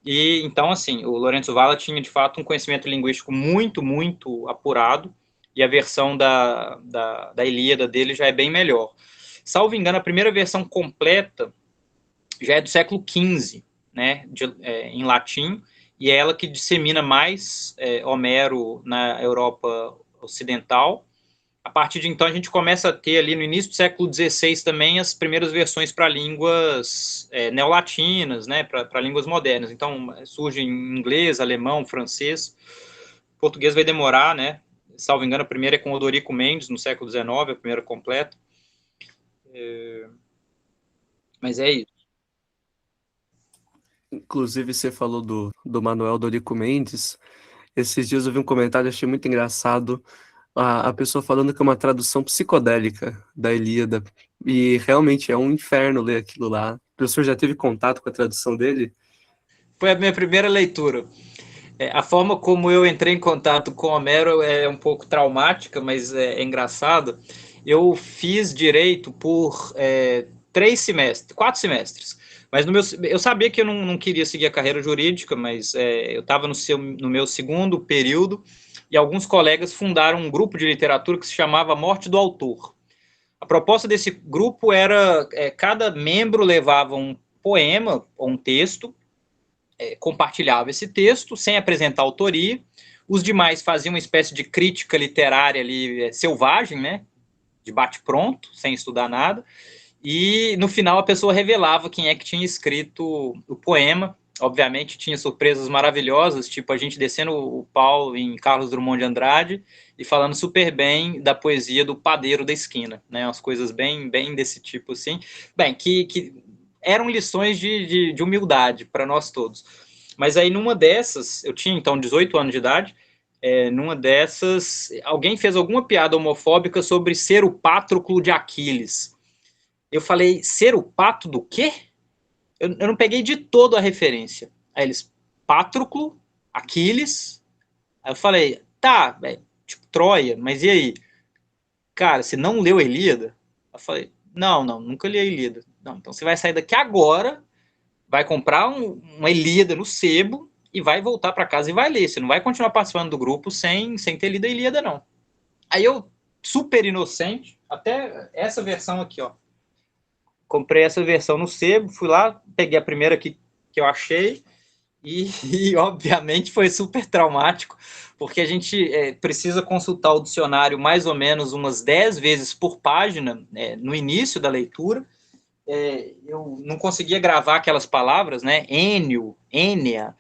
E então, assim, o Lorenzo Valla tinha, de fato, um conhecimento linguístico muito, muito apurado, e a versão da Ilíada dele já é bem melhor. Salvo engano, a primeira versão completa já é do século XV, né, em latim, e é ela que dissemina mais Homero na Europa Ocidental. A partir de então, a gente começa a ter ali no início do século XVI também as primeiras versões para línguas neolatinas, né, para línguas modernas. Então, surge em inglês, alemão, francês. Português vai demorar, né? Salvo engano, a primeira é com Odorico Mendes, no século XIX, a primeira completa. Mas é isso. Inclusive, você falou do Manuel Dorico Mendes. Esses dias eu vi um comentário, achei muito engraçado, a pessoa falando que é uma tradução psicodélica da Ilíada. E realmente é um inferno ler aquilo lá. O professor já teve contato com a tradução dele? Foi a minha primeira leitura. A forma como eu entrei em contato com Homero é um pouco traumática, mas é engraçado. Eu fiz direito por 4 semestres. Mas eu sabia que eu não queria seguir a carreira jurídica, mas eu estava no meu segundo período e alguns colegas fundaram um grupo de literatura que se chamava Morte do Autor. A proposta desse grupo era cada membro levava um poema ou um texto, compartilhava esse texto sem apresentar autoria. Os demais faziam uma espécie de crítica literária ali selvagem, né, de bate-pronto, sem estudar nada. E no final a pessoa revelava quem é que tinha escrito o poema. Obviamente tinha surpresas maravilhosas, tipo a gente descendo o pau em Carlos Drummond de Andrade e falando super bem da poesia do padeiro da esquina, né? Umas coisas bem, bem desse tipo assim. Bem, que eram lições de humildade para nós todos. Mas aí numa dessas, eu tinha então 18 anos de idade, numa dessas, alguém fez alguma piada homofóbica sobre ser o Patroclo de Aquiles. Eu falei, ser o pato do quê? Eu não peguei de todo a referência. Aí eles, Patroclo, Aquiles. Aí eu falei, tá, tipo Troia, mas e aí? Cara, você não leu a Ilíada? Eu falei, não, nunca li a Ilíada. Não, então você vai sair daqui agora, vai comprar uma Ilíada no sebo e vai voltar para casa e vai ler. Você não vai continuar participando do grupo sem ter lido a Ilíada, não. Aí eu, super inocente, até essa versão aqui, ó. Comprei essa versão no sebo, fui lá, peguei a primeira que eu achei e obviamente foi super traumático, porque a gente precisa consultar o dicionário mais ou menos umas 10 vezes por página no início da leitura. Eu não conseguia gravar aquelas palavras, né? Ênio, Ênea,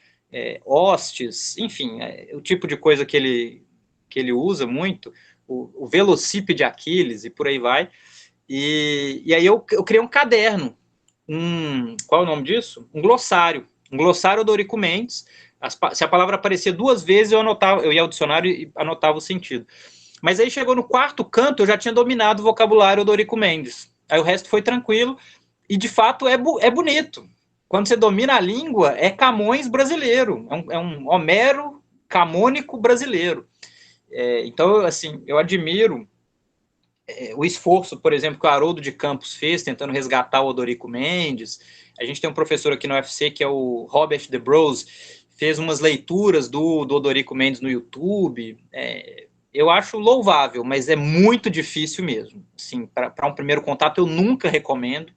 hostes, enfim, o tipo de coisa que ele usa muito, o velocípede de Aquiles e por aí vai. E aí eu criei um caderno, qual é o nome disso? Um glossário Odorico Mendes. Se a palavra aparecia 2 vezes, eu ia ao dicionário e anotava o sentido. Mas aí chegou no 4º canto, eu já tinha dominado o vocabulário Odorico Mendes. Aí o resto foi tranquilo, e de fato é bonito. Quando você domina a língua, é Camões brasileiro, é um Homero camônico brasileiro. Então, assim, eu admiro o esforço, por exemplo, que o Haroldo de Campos fez, tentando resgatar o Odorico Mendes. A gente tem um professor aqui no UFC, que é o Robert De Bros, fez umas leituras do Odorico Mendes no YouTube. Eu acho louvável, mas é muito difícil mesmo. Assim, para um primeiro contato, eu nunca recomendo.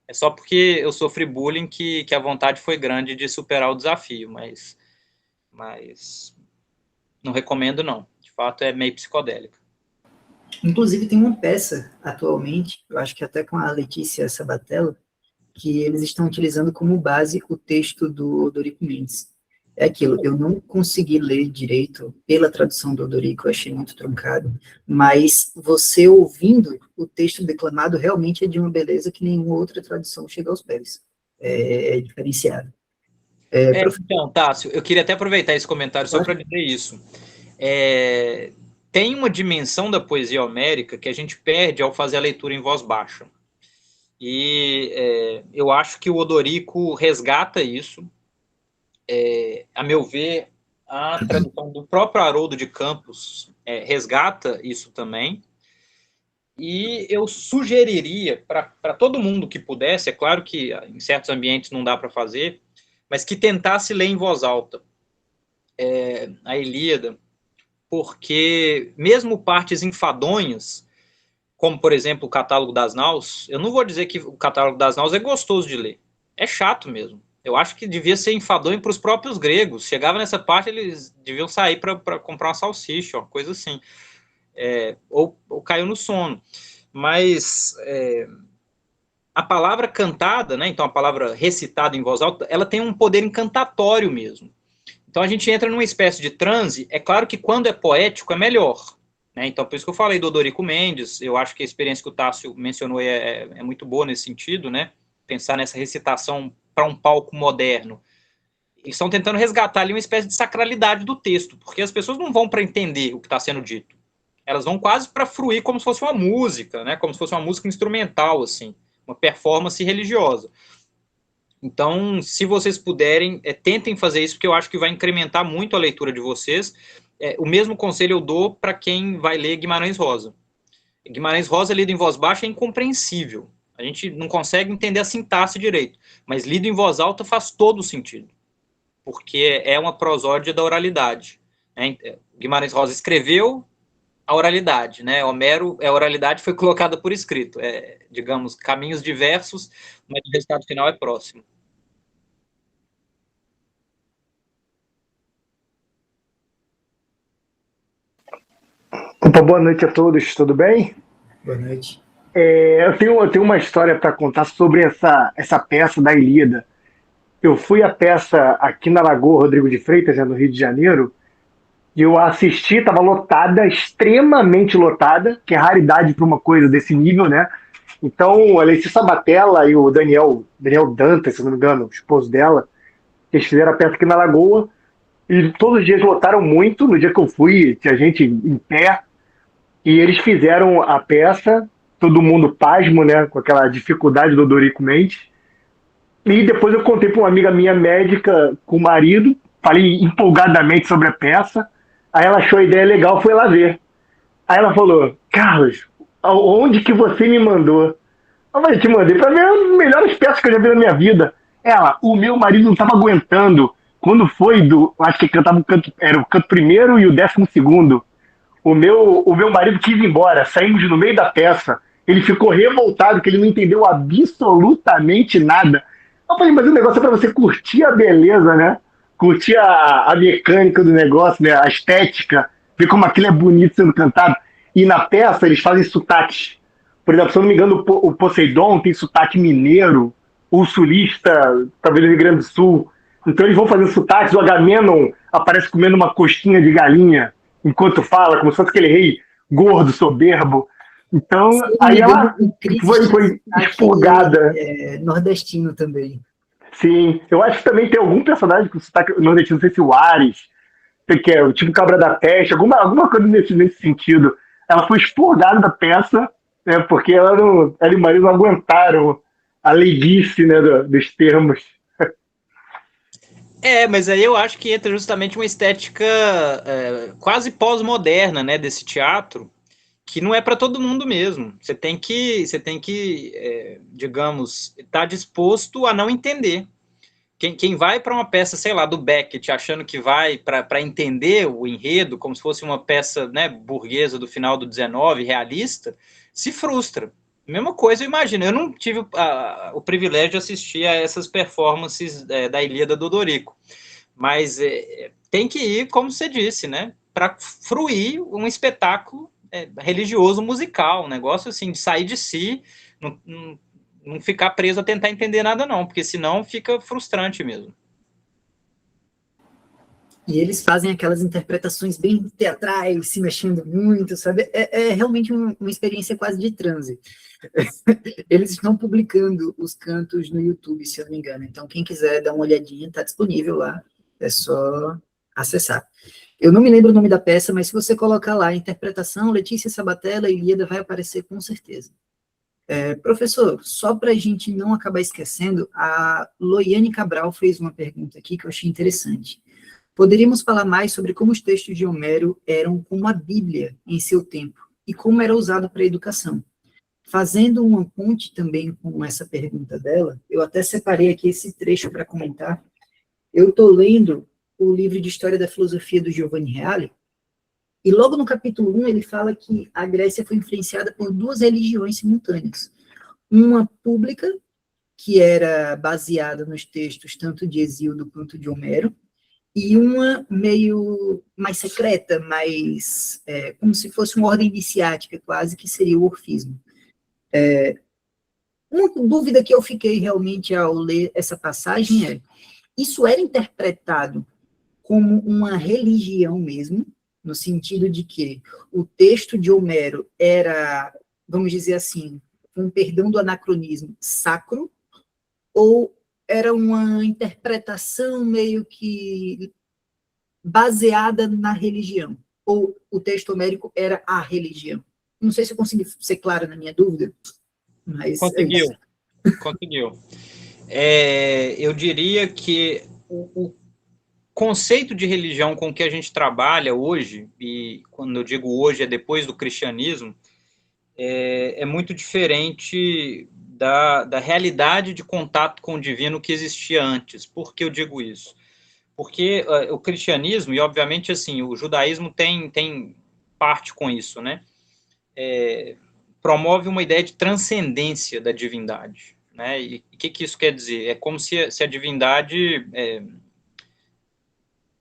É só porque eu sofri bullying que a vontade foi grande de superar o desafio, mas não recomendo, não. De fato, é meio psicodélica. Inclusive, tem uma peça, atualmente, eu acho que até com a Letícia Sabatella, que eles estão utilizando como base o texto do Odorico Mendes. É aquilo, eu não consegui ler direito pela tradução do Odorico, eu achei muito truncado, mas você ouvindo o texto declamado realmente é de uma beleza que nenhuma outra tradução chega aos pés. É diferenciado. Então, Tássio, eu queria até aproveitar esse comentário só para dizer isso. Tem uma dimensão da poesia homérica que a gente perde ao fazer a leitura em voz baixa. E eu acho que o Odorico resgata isso. A meu ver, a tradução do próprio Haroldo de Campos resgata isso também. E eu sugeriria para todo mundo que pudesse, é claro que em certos ambientes não dá para fazer, mas que tentasse ler em voz alta a Ilíada, porque mesmo partes enfadonhas, como, por exemplo, o Catálogo das Naus, eu não vou dizer que o Catálogo das Naus é gostoso de ler, é chato mesmo. Eu acho que devia ser enfadonho para os próprios gregos. Chegava nessa parte, eles deviam sair para comprar uma salsicha, uma coisa assim. Ou caiu no sono. Mas a palavra cantada, né, então a palavra recitada em voz alta, ela tem um poder encantatório mesmo. Então a gente entra numa espécie de transe. É claro que quando é poético é melhor. Né? Então por isso que eu falei do Odorico Mendes. Eu acho que a experiência que o Tássio mencionou é muito boa nesse sentido, né? Pensar nessa recitação para um palco moderno. Eles estão tentando resgatar ali uma espécie de sacralidade do texto, porque as pessoas não vão para entender o que está sendo dito. Elas vão quase para fruir como se fosse uma música, né? Como se fosse uma música instrumental, assim, uma performance religiosa. Então, se vocês puderem, tentem fazer isso, porque eu acho que vai incrementar muito a leitura de vocês. O mesmo conselho eu dou para quem vai ler Guimarães Rosa. Guimarães Rosa, lido em voz baixa, é incompreensível. A gente não consegue entender a sintaxe direito, mas lido em voz alta faz todo o sentido, porque é uma prosódia da oralidade. Né? Guimarães Rosa escreveu a oralidade, né? Homero, a oralidade foi colocada por escrito. Digamos, caminhos diversos, mas o resultado final é próximo. Opa, boa noite a todos, tudo bem? Boa noite. Eu tenho uma história para contar sobre essa peça da Ilíada. Eu fui à peça aqui na Lagoa Rodrigo de Freitas, no Rio de Janeiro, e eu assisti, estava lotada, extremamente lotada, que é raridade para uma coisa desse nível, né? Então, a Letícia Sabatella e o Daniel Dantas, se não me engano, o esposo dela, eles fizeram a peça aqui na Lagoa, e todos os dias lotaram muito. No dia que eu fui, tinha gente em pé, e eles fizeram a peça, todo mundo pasmo, né, com aquela dificuldade do Odorico Mendes. E depois eu contei para uma amiga minha médica com o marido, falei empolgadamente sobre a peça. Aí ela achou a ideia legal, foi lá ver. Aí ela falou: Carlos, onde que você me mandou? Eu falei: te mandei para ver as melhores peças que eu já vi na minha vida. Ela: o meu marido não estava aguentando. Quando foi acho que cantava era o canto primeiro e o 12º. O meu marido quis ir embora, saímos no meio da peça. Ele ficou revoltado, que ele não entendeu absolutamente nada. Eu falei: mas o negócio é pra você curtir a beleza, né? Curtir a mecânica do negócio, né? A estética, ver como aquilo é bonito sendo cantado. E na peça eles fazem sotaques. Por exemplo, se eu não me engano, o Poseidon tem sotaque mineiro, o sulista, talvez do Rio Grande do Sul. Então eles vão fazendo sotaques. O Agamenon aparece comendo uma costinha de galinha enquanto fala, como se fosse aquele rei gordo, soberbo. Então, aí ela foi expurgada. Nordestino também. Sim, eu acho que também tem algum personagem com sotaque nordestino, não sei se o Ares, que é o tipo Cabra da Peste, alguma coisa nesse sentido. Ela foi expurgada da peça, né, porque ela e o marido não aguentaram a leiguice, né, dos termos. Mas aí eu acho que entra justamente uma estética quase pós-moderna, né, desse teatro, que não é para todo mundo mesmo. Você tem que digamos, estar disposto a não entender. quem vai para uma peça, sei lá, do Beckett, achando que vai para entender o enredo, como se fosse uma peça, né, burguesa do final do 19, realista, se frustra. Mesma coisa, eu imagino. Eu não tive o privilégio de assistir a essas performances da Ilíada do Odorico, mas tem que ir, como você disse, né, para fruir um espetáculo religioso musical, um negócio assim, de sair de si, não ficar preso a tentar entender nada não, porque senão fica frustrante mesmo. E eles fazem aquelas interpretações bem teatrais, se mexendo muito, sabe? É realmente uma experiência quase de transe. Eles estão publicando os cantos no YouTube, se eu não me engano. Então, quem quiser dar uma olhadinha, está disponível lá. É só acessar. Eu não me lembro o nome da peça, mas se você colocar lá, interpretação, Letícia Sabatella, Ilíada, vai aparecer com certeza. Professor, só para a gente não acabar esquecendo, a Loiane Cabral fez uma pergunta aqui que eu achei interessante. Poderíamos falar mais sobre como os textos de Homero eram como a Bíblia em seu tempo e como era usado para a educação. Fazendo uma ponte também com essa pergunta dela, eu até separei aqui esse trecho para comentar. Eu estou lendo o livro de História da Filosofia do Giovanni Reale, e logo no capítulo 1 ele fala que a Grécia foi influenciada por duas religiões simultâneas. Uma pública, que era baseada nos textos tanto de Hesíodo quanto de Homero, e uma meio mais secreta, mais como se fosse uma ordem iniciática, quase, que seria o orfismo. Uma dúvida que eu fiquei realmente ao ler essa passagem isso era interpretado como uma religião mesmo, no sentido de que o texto de Homero era, vamos dizer assim, com perdão do anacronismo, sacro, ou era uma interpretação meio que baseada na religião, ou o texto homérico era a religião? Não sei se eu consegui ser clara na minha dúvida, mas conseguiu. Eu diria que o conceito de religião com que a gente trabalha hoje, e quando eu digo hoje é depois do cristianismo, é muito diferente da realidade de contato com o divino que existia antes. Por que eu digo isso? Porque o cristianismo, e obviamente assim, o judaísmo tem parte com isso, né? Promove uma ideia de transcendência da divindade, né? E o que isso quer dizer? É como se a divindade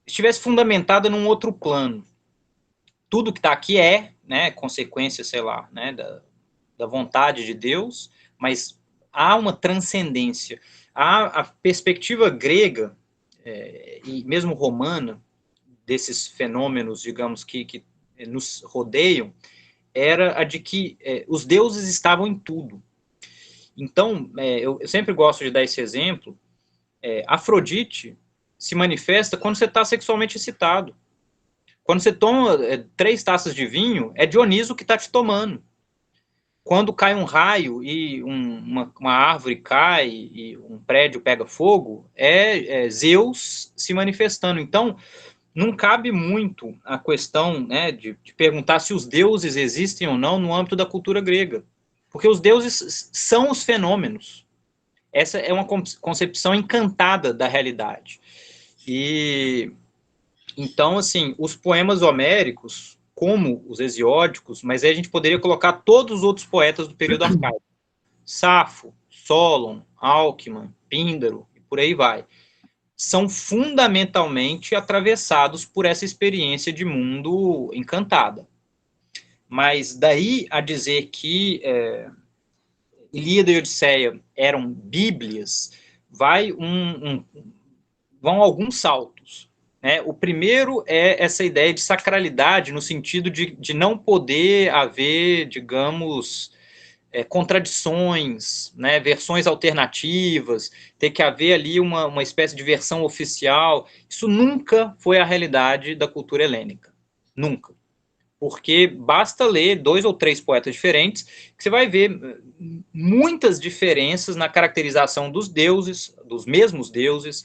estivesse fundamentada num outro plano. Tudo que está aqui né, consequência, sei lá, né, da vontade de Deus, mas há uma transcendência. A perspectiva grega e mesmo romana desses fenômenos, digamos, que nos rodeiam, era a de que os deuses estavam em tudo. Então, eu sempre gosto de dar esse exemplo. Afrodite se manifesta quando você está sexualmente excitado. Quando você toma 3 taças de vinho, é Dioniso que está te tomando. Quando cai um raio e uma árvore cai e um prédio pega fogo, é Zeus se manifestando. Então, não cabe muito a questão, né, de perguntar se os deuses existem ou não no âmbito da cultura grega. Porque os deuses são os fenômenos. Essa é uma concepção encantada da realidade. E então, assim, os poemas homéricos, como os hesiódicos, mas aí a gente poderia colocar todos os outros poetas do período arcaico. Safo, Solon, Alckmin, Píndaro, e por aí vai. São fundamentalmente atravessados por essa experiência de mundo encantada. Mas daí a dizer que Ilíada e Odisseia eram bíblias, vão alguns saltos. O primeiro é essa ideia de sacralidade, no sentido de não poder haver, digamos, contradições, né, versões alternativas, ter que haver ali uma espécie de versão oficial. Isso nunca foi a realidade da cultura helênica. Nunca. Porque basta ler 2 ou 3 poetas diferentes, que você vai ver muitas diferenças na caracterização dos deuses, dos mesmos deuses,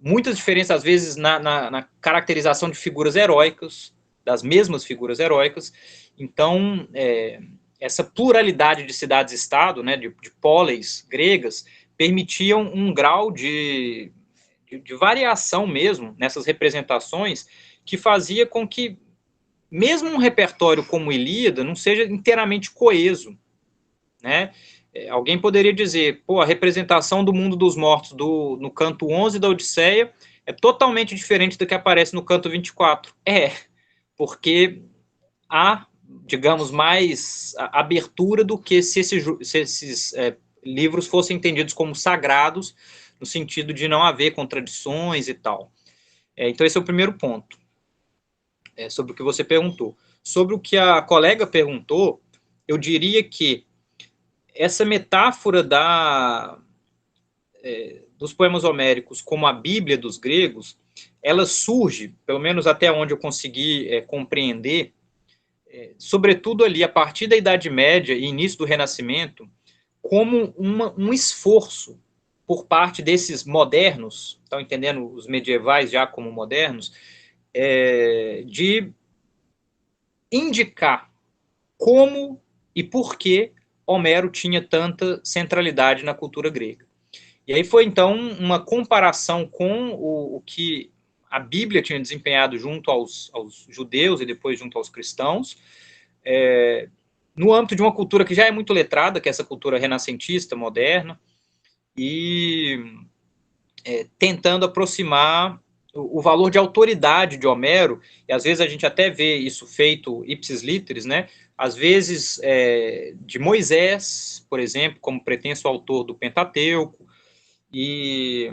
muitas diferenças, às vezes, na caracterização de figuras heróicas, das mesmas figuras heróicas. Então, essa pluralidade de cidades-estado, né, de poleis gregas, permitiam um grau de variação mesmo nessas representações que fazia com que mesmo um repertório como Ilíada não seja inteiramente coeso, né? Alguém poderia dizer, pô, a representação do mundo dos mortos no canto 11 da Odisseia é totalmente diferente do que aparece no canto 24. Porque há, digamos, mais abertura do que se esses livros fossem entendidos como sagrados, no sentido de não haver contradições e tal. Então, esse é o primeiro ponto, sobre o que você perguntou. Sobre o que a colega perguntou, eu diria que essa metáfora dos poemas homéricos como a Bíblia dos gregos, ela surge, pelo menos até onde eu consegui compreender, sobretudo ali a partir da Idade Média e início do Renascimento, como um esforço por parte desses modernos, estão entendendo os medievais já como modernos, de indicar como e por que Homero tinha tanta centralidade na cultura grega. E aí foi, então, uma comparação com o que a Bíblia tinha desempenhado junto aos judeus e depois junto aos cristãos, no âmbito de uma cultura que já é muito letrada, que é essa cultura renascentista, moderna, e tentando aproximar o valor de autoridade de Homero, e às vezes a gente até vê isso feito ipsis literis, né? Às vezes de Moisés, por exemplo, como pretenso autor do Pentateuco, e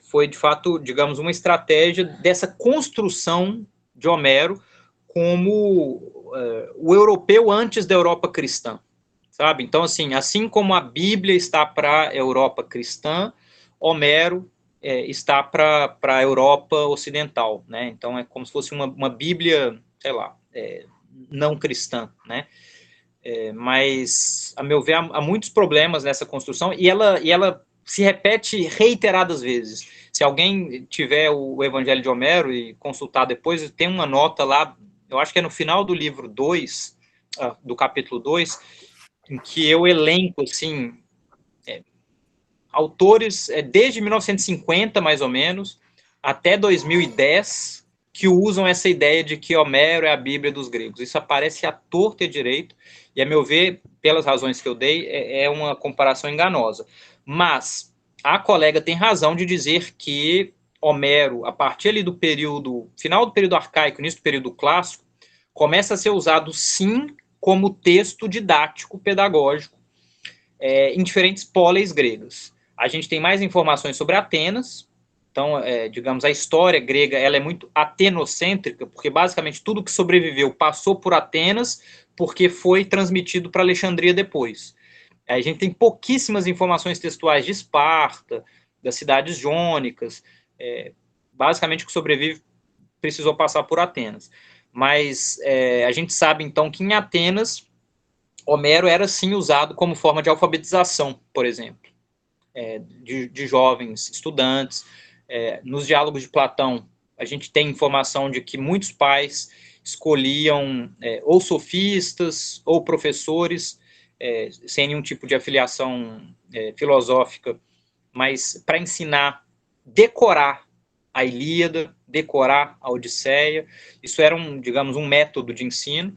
foi, de fato, digamos, uma estratégia dessa construção de Homero como o europeu antes da Europa cristã, sabe? Então, assim como a Bíblia está para a Europa cristã, Homero está para a Europa ocidental, né? Então, é como se fosse uma Bíblia, sei lá, não cristã, né? Mas, a meu ver, há muitos problemas nessa construção, e ela se repete reiteradas vezes. Se alguém tiver o Evangelho de Homero e consultar depois, tem uma nota lá, eu acho que é no final do livro 2, do capítulo 2, em que eu elenco, assim, autores desde 1950, mais ou menos, até 2010, que usam essa ideia de que Homero é a Bíblia dos gregos. Isso aparece à torta e à direito, e, a meu ver, pelas razões que eu dei, é uma comparação enganosa. Mas a colega tem razão de dizer que Homero, a partir ali do final do período arcaico, início do período clássico, começa a ser usado, sim, como texto didático, pedagógico, em diferentes poleis gregas. A gente tem mais informações sobre Atenas. Então, digamos, a história grega ela é muito atenocêntrica, porque basicamente tudo que sobreviveu passou por Atenas, porque foi transmitido para Alexandria depois. A gente tem pouquíssimas informações textuais de Esparta, das cidades jônicas. Basicamente, o que sobrevive precisou passar por Atenas. Mas a gente sabe, então, que em Atenas, Homero era, sim, usado como forma de alfabetização, por exemplo, de jovens estudantes. Nos diálogos de Platão, a gente tem informação de que muitos pais escolhiam ou sofistas ou professores, sem nenhum tipo de afiliação filosófica, mas para ensinar, decorar a Ilíada, decorar a Odisseia. Isso era digamos, um método de ensino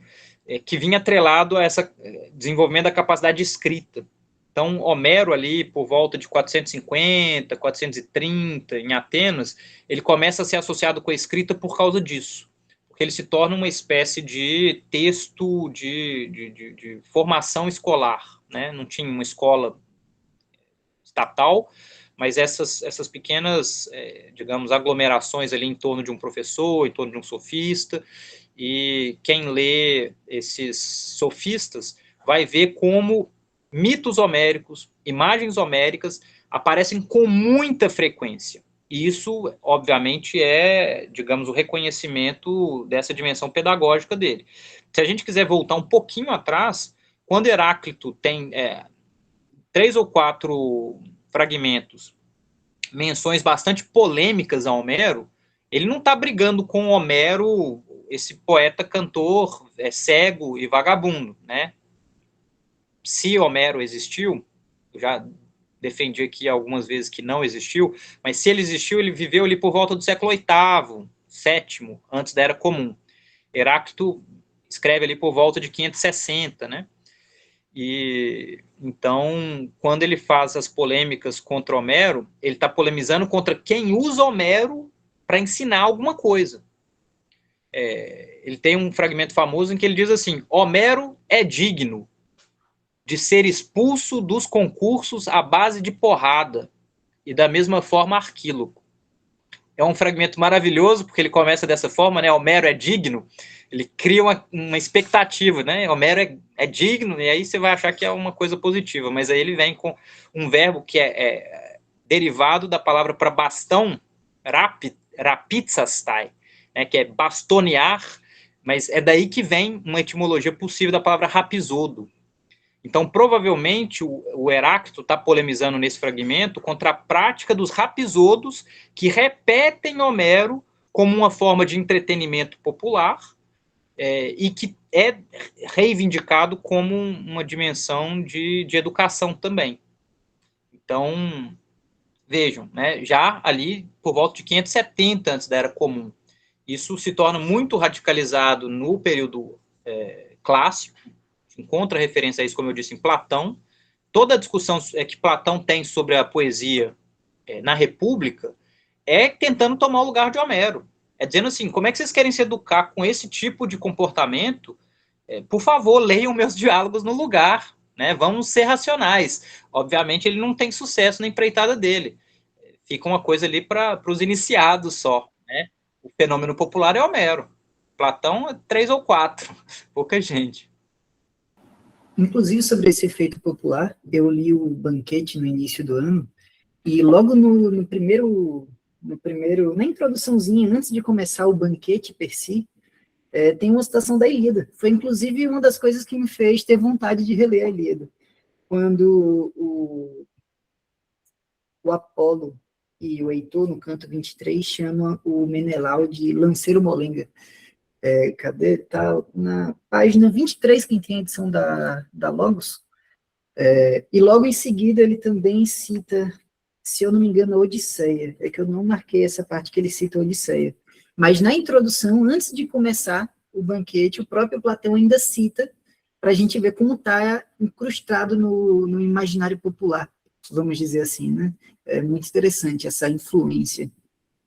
que vinha atrelado a esse desenvolvimento da capacidade de escrita. Então, Homero ali, por volta de 450, 430, em Atenas, ele começa a ser associado com a escrita por causa disso, porque ele se torna uma espécie de texto de formação escolar, né? Não tinha uma escola estatal, mas essas pequenas, digamos, aglomerações ali em torno de um professor, em torno de um sofista, e quem lê esses sofistas vai ver como mitos homéricos, imagens homéricas aparecem com muita frequência. E isso, obviamente, digamos, o reconhecimento dessa dimensão pedagógica dele. Se a gente quiser voltar um pouquinho atrás, quando Heráclito tem 3 ou 4 fragmentos, menções bastante polêmicas a Homero, ele não está brigando com Homero, esse poeta cantor cego e vagabundo, né? Se Homero existiu, eu já defendi aqui algumas vezes que não existiu, mas se ele existiu, ele viveu ali por volta do século VIII, VII, antes da Era Comum. Heráclito escreve ali por volta de 560, né? E então, quando ele faz as polêmicas contra Homero, ele está polemizando contra quem usa Homero para ensinar alguma coisa. Ele tem um fragmento famoso em que ele diz assim: Homero é digno de ser expulso dos concursos à base de porrada, e da mesma forma Arquíloco. É um fragmento maravilhoso, porque ele começa dessa forma, né? Homero é digno, ele cria uma expectativa, né? Homero é digno, e aí você vai achar que é uma coisa positiva, mas aí ele vem com um verbo que é derivado da palavra para bastão, rapitsastai, né? Que é bastonear, mas é daí que vem uma etimologia possível da palavra rapisodo. Então, provavelmente, o Heráclito está polemizando nesse fragmento contra a prática dos rapisodos que repetem Homero como uma forma de entretenimento popular e que é reivindicado como uma dimensão de educação também. Então, vejam, né, já ali por volta de 570 antes da Era Comum. Isso se torna muito radicalizado no período clássico, encontra referência a isso, como eu disse, em Platão. Toda a discussão que Platão tem sobre a poesia na República é tentando tomar o lugar de Homero. É dizendo assim, como é que vocês querem se educar com esse tipo de comportamento? Por favor, leiam meus diálogos no lugar, né? Vamos ser racionais. Obviamente, ele não tem sucesso na empreitada dele. Fica uma coisa ali para os iniciados só, né? O fenômeno popular é Homero. Platão é 3 ou 4, pouca gente. Inclusive, sobre esse efeito popular, eu li o Banquete no início do ano, e logo no primeiro, na introduçãozinha, antes de começar o banquete per si, tem uma citação da Ilíada. Foi, inclusive, uma das coisas que me fez ter vontade de reler a Ilíada. Quando o Apolo e o Heitor, no canto 23, chamam o Menelau de lanceiro molenga. Cadê? Tá na página 23, quem tem a edição da Logos. E logo em seguida ele também cita, se eu não me engano, a Odisseia. É que eu não marquei essa parte que ele cita a Odisseia. Mas na introdução, antes de começar o banquete, o próprio Platão ainda cita, para a gente ver como está incrustado no imaginário popular, vamos dizer assim, né? É muito interessante essa influência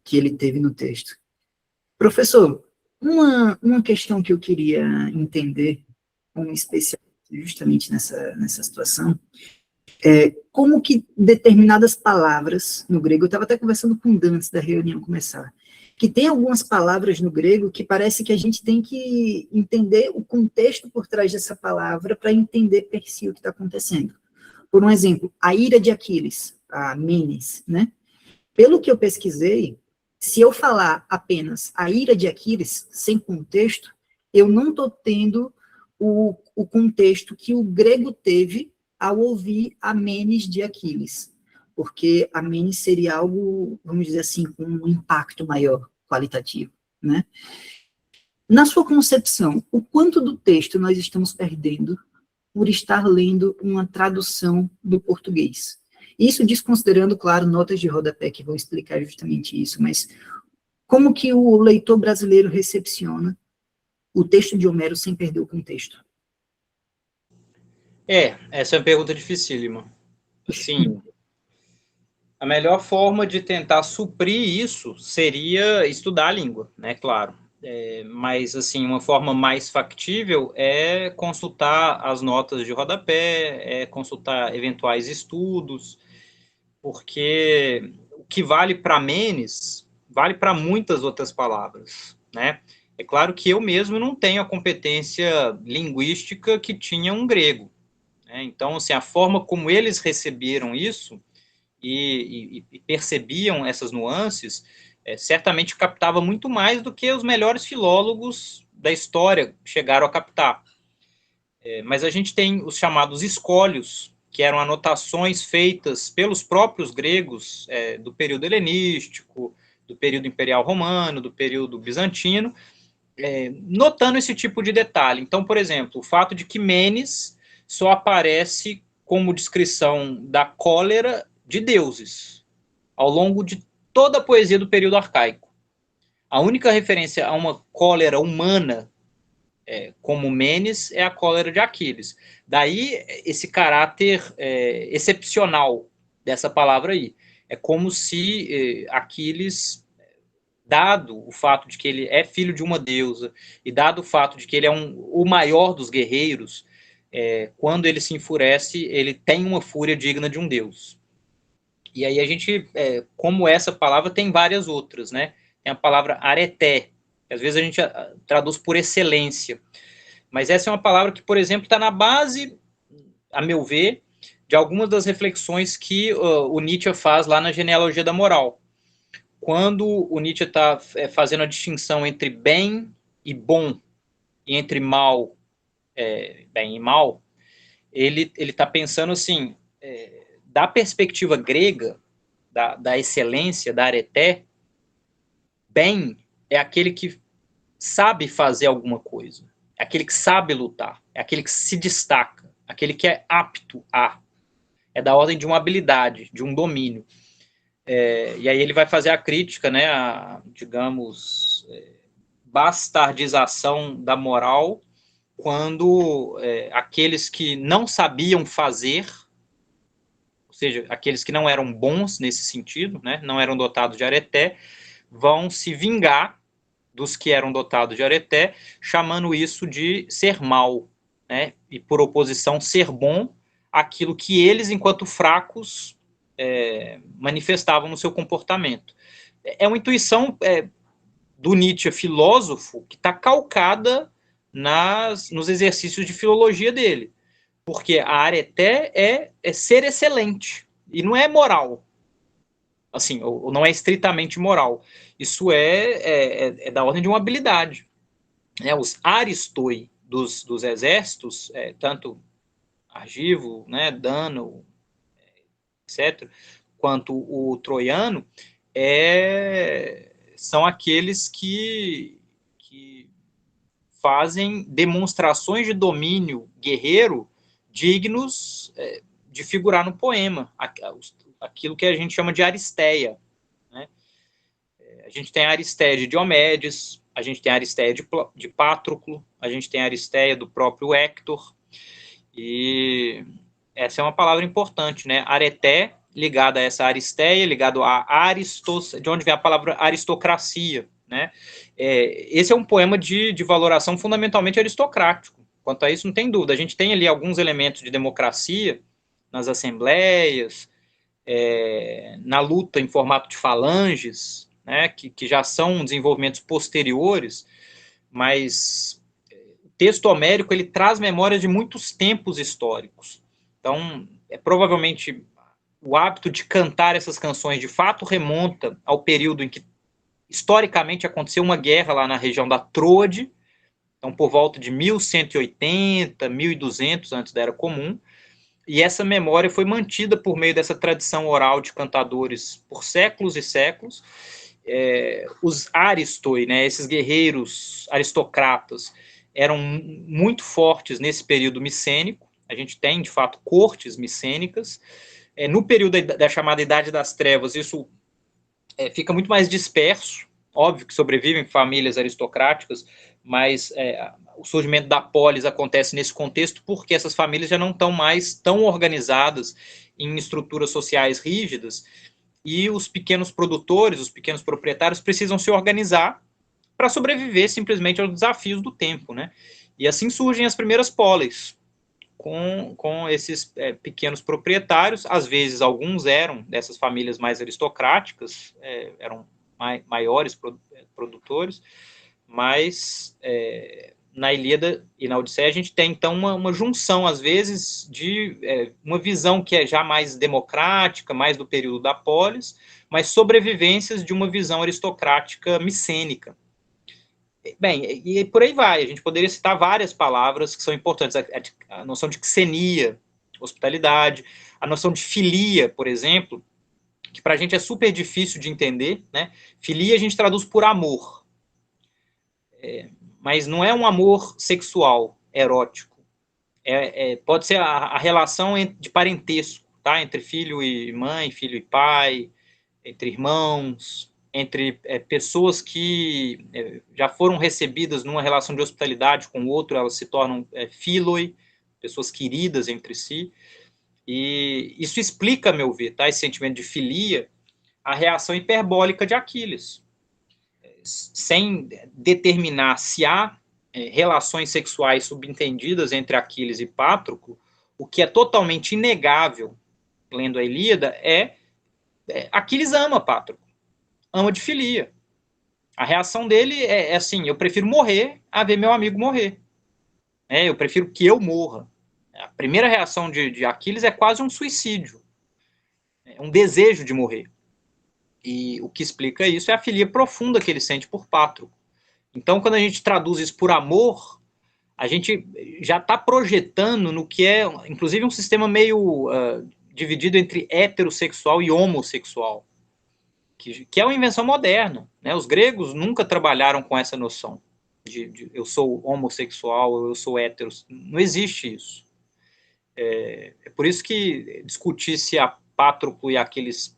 que ele teve no texto. Professor, uma questão que eu queria entender, como especialista justamente nessa situação, como que determinadas palavras no grego, eu estava até conversando com o Dan antes da reunião começar, que tem algumas palavras no grego que parece que a gente tem que entender o contexto por trás dessa palavra para entender per si o que está acontecendo. Por um exemplo, a ira de Aquiles, a Menes, né? Pelo que eu pesquisei, se eu falar apenas a ira de Aquiles, sem contexto, eu não estou tendo o contexto que o grego teve ao ouvir a Menes de Aquiles, porque a Menes seria algo, vamos dizer assim, com um impacto maior, qualitativo, né? Na sua concepção, o quanto do texto nós estamos perdendo por estar lendo uma tradução do português? Isso desconsiderando, claro, notas de rodapé que vão explicar justamente isso, mas como que o leitor brasileiro recepciona o texto de Homero sem perder o contexto? Essa é uma pergunta dificílima. Assim, a melhor forma de tentar suprir isso seria estudar a língua, né, claro. Mas, assim, uma forma mais factível é consultar as notas de rodapé, consultar eventuais estudos, porque o que vale para Menes vale para muitas outras palavras, né? É claro que eu mesmo não tenho a competência linguística que tinha um grego, né? Então, assim, a forma como eles receberam isso e percebiam essas nuances, certamente captava muito mais do que os melhores filólogos da história chegaram a captar. Mas a gente tem os chamados escólios, que eram anotações feitas pelos próprios gregos do período helenístico, do período imperial romano, do período bizantino, notando esse tipo de detalhe. Então, por exemplo, o fato de que Menes só aparece como descrição da cólera de deuses, ao longo de toda a poesia do período arcaico. A única referência a uma cólera humana, como Mênis, é a cólera de Aquiles. Daí esse caráter excepcional dessa palavra aí. É como se Aquiles, dado o fato de que ele é filho de uma deusa, e dado o fato de que ele é o maior dos guerreiros, quando ele se enfurece, ele tem uma fúria digna de um deus. E aí a gente, como essa palavra, tem várias outras, né? Tem a palavra areté, que às vezes a gente traduz por excelência. Mas essa é uma palavra que, por exemplo, está na base, a meu ver, de algumas das reflexões que o Nietzsche faz lá na Genealogia da Moral. Quando o Nietzsche está fazendo a distinção entre bem e bom, e entre mal, bem e mal, ele está pensando assim, da perspectiva grega, da excelência, da areté, bem é aquele que sabe fazer alguma coisa, é aquele que sabe lutar, é aquele que se destaca, aquele que é apto a, é da ordem de uma habilidade, de um domínio. E aí ele vai fazer a crítica, né, a, digamos, bastardização da moral, quando aqueles que não sabiam fazer, ou seja, aqueles que não eram bons nesse sentido, né, não eram dotados de areté, vão se vingar dos que eram dotados de areté, chamando isso de ser mal, né, e por oposição ser bom, aquilo que eles, enquanto fracos, manifestavam no seu comportamento. É uma intuição do Nietzsche filósofo que está calcada nos exercícios de filologia dele, porque a areté é ser excelente, e não é moral, assim, ou não é estritamente moral, isso é da ordem de uma habilidade. Os aristoi dos exércitos, tanto Argivo, né, Dano, etc., quanto o troiano, são aqueles que fazem demonstrações de domínio guerreiro dignos de figurar no poema, aquilo que a gente chama de aristeia, né? A gente tem a aristeia de Diomedes, a gente tem a aristeia de Patroclo, a gente tem a aristeia do próprio Héctor, e essa é uma palavra importante, né? Areté, ligada a essa aristeia, ligado a de onde vem a palavra aristocracia, né? Esse é um poema de valoração fundamentalmente aristocrático. Quanto a isso, não tem dúvida. A gente tem ali alguns elementos de democracia nas assembleias, na luta em formato de falanges, né, que já são desenvolvimentos posteriores, mas o texto homérico ele traz memórias de muitos tempos históricos. Então, provavelmente o hábito de cantar essas canções de fato remonta ao período em que historicamente aconteceu uma guerra lá na região da Troade, então por volta de 1180, 1200 antes da Era Comum, e essa memória foi mantida por meio dessa tradição oral de cantadores por séculos e séculos. Os aristoi, né, esses guerreiros aristocratas, eram muito fortes nesse período micênico. A gente tem, de fato, cortes micênicas. No período da chamada Idade das Trevas, isso fica muito mais disperso. Óbvio que sobrevivem famílias aristocráticas, mas o surgimento da polis acontece nesse contexto porque essas famílias já não estão mais tão organizadas em estruturas sociais rígidas, e os pequenos produtores, os pequenos proprietários precisam se organizar para sobreviver simplesmente aos desafios do tempo, né? E assim surgem as primeiras polis, com esses pequenos proprietários. Às vezes alguns eram dessas famílias mais aristocráticas, eram maiores produtores, mas na Ilíada e na Odisseia a gente tem então uma junção, às vezes, de uma visão que é já mais democrática, mais do período da polis, mas sobrevivências de uma visão aristocrática micênica. Bem, e por aí vai, a gente poderia citar várias palavras que são importantes, a noção de xenia, hospitalidade, a noção de filia, por exemplo, que para a gente é super difícil de entender, né? Filia a gente traduz por amor, mas não é um amor sexual, erótico, pode ser a relação de parentesco, tá? Entre filho e mãe, filho e pai, entre irmãos, entre pessoas que já foram recebidas numa relação de hospitalidade com o outro, elas se tornam filoi, pessoas queridas entre si, e isso explica, a meu ver, tá? Esse sentimento de filia, a reação hiperbólica de Aquiles. Sem determinar se há relações sexuais subentendidas entre Aquiles e Pátroclo, o que é totalmente inegável, lendo a Ilíada, Aquiles ama Pátroclo, ama de filia. A reação dele é assim, eu prefiro morrer a ver meu amigo morrer. Eu prefiro que eu morra. A primeira reação de Aquiles é quase um suicídio, um desejo de morrer. E o que explica isso é a filia profunda que ele sente por Pátroclo. Então, quando a gente traduz isso por amor, a gente já está projetando no que é, inclusive, um sistema meio dividido entre heterossexual e homossexual, que é uma invenção moderna, né? Os gregos nunca trabalharam com essa noção de eu sou homossexual ou eu sou hétero. Não existe isso. É por isso que discutir se a Pátroclo e Aquiles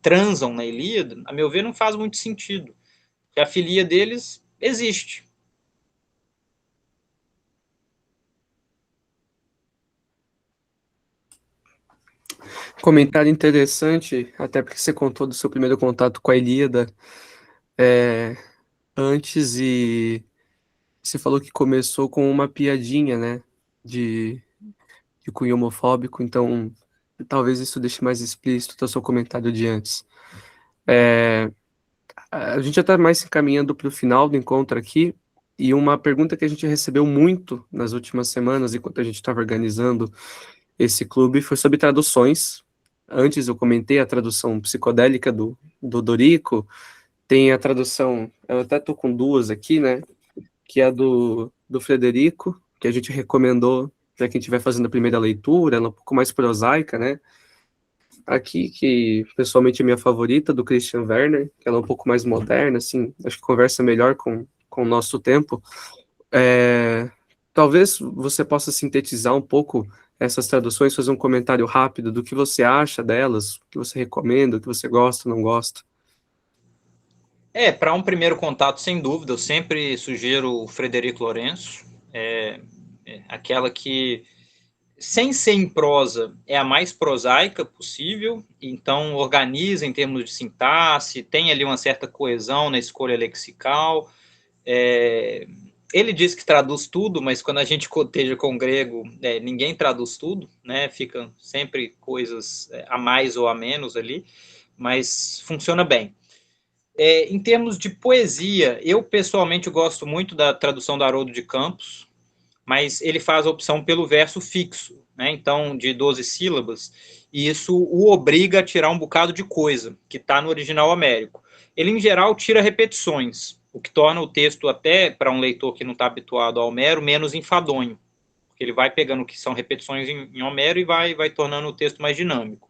transam na Ilíada, a meu ver, não faz muito sentido. Porque a filia deles existe. Comentário interessante, até porque você contou do seu primeiro contato com a Ilíada antes e você falou que começou com uma piadinha, né, de cunho homofóbico, então talvez isso deixe mais explícito o seu comentário de antes. A gente já está mais se encaminhando para o final do encontro aqui, e uma pergunta que a gente recebeu muito nas últimas semanas, enquanto a gente estava organizando esse clube, foi sobre traduções. Antes eu comentei a tradução psicodélica do Dorico, tem a tradução, eu até estou com duas aqui, né, que é a do Frederico, que a gente recomendou para quem estiver fazendo a primeira leitura, ela é um pouco mais prosaica, né, aqui, que pessoalmente é minha favorita, do Christian Werner, que ela é um pouco mais moderna, assim, acho que conversa melhor com o nosso tempo. Talvez você possa sintetizar um pouco essas traduções, fazer um comentário rápido do que você acha delas, o que você recomenda, o que você gosta, não gosta. Para um primeiro contato, sem dúvida, eu sempre sugiro o Frederico Lourenço, aquela que, sem ser em prosa, é a mais prosaica possível, então organiza em termos de sintaxe, tem ali uma certa coesão na escolha lexical. Ele diz que traduz tudo, mas quando a gente coteja com o grego, ninguém traduz tudo, né? Ficam sempre coisas a mais ou a menos ali, mas funciona bem. Em termos de poesia, eu pessoalmente gosto muito da tradução do Haroldo de Campos, mas ele faz a opção pelo verso fixo, né? Então, de 12 sílabas, e isso o obriga a tirar um bocado de coisa, que está no original homérico. Ele, em geral, tira repetições, o que torna o texto, até para um leitor que não está habituado ao Homero, menos enfadonho, porque ele vai pegando o que são repetições em Homero e vai tornando o texto mais dinâmico.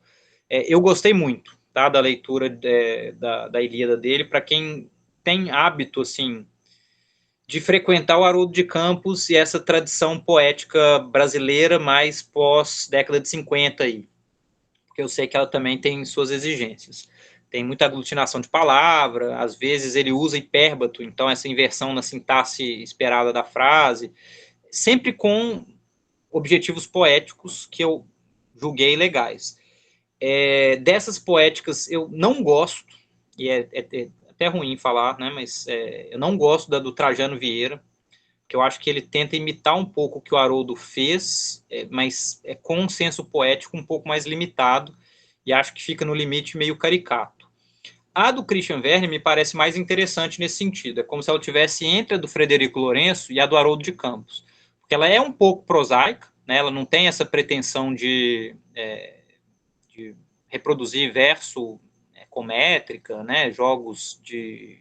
Eu gostei muito, tá, da leitura da Ilíada dele, para quem tem hábito, assim, de frequentar o Haroldo de Campos e essa tradição poética brasileira mais pós-década de 50 aí, porque eu sei que ela também tem suas exigências. Tem muita aglutinação de palavra, às vezes ele usa hipérbato, então essa inversão na sintaxe esperada da frase, sempre com objetivos poéticos que eu julguei legais. Dessas poéticas eu não gosto, e é até ruim falar, né, mas eu não gosto da do Trajano Vieira, que eu acho que ele tenta imitar um pouco o que o Haroldo fez, mas com um senso poético um pouco mais limitado, e acho que fica no limite meio caricato. A do Christian Werner me parece mais interessante nesse sentido, é como se ela estivesse entre a do Frederico Lourenço e a do Haroldo de Campos, porque ela é um pouco prosaica, né, ela não tem essa pretensão de reproduzir verso com métrica, né, jogos de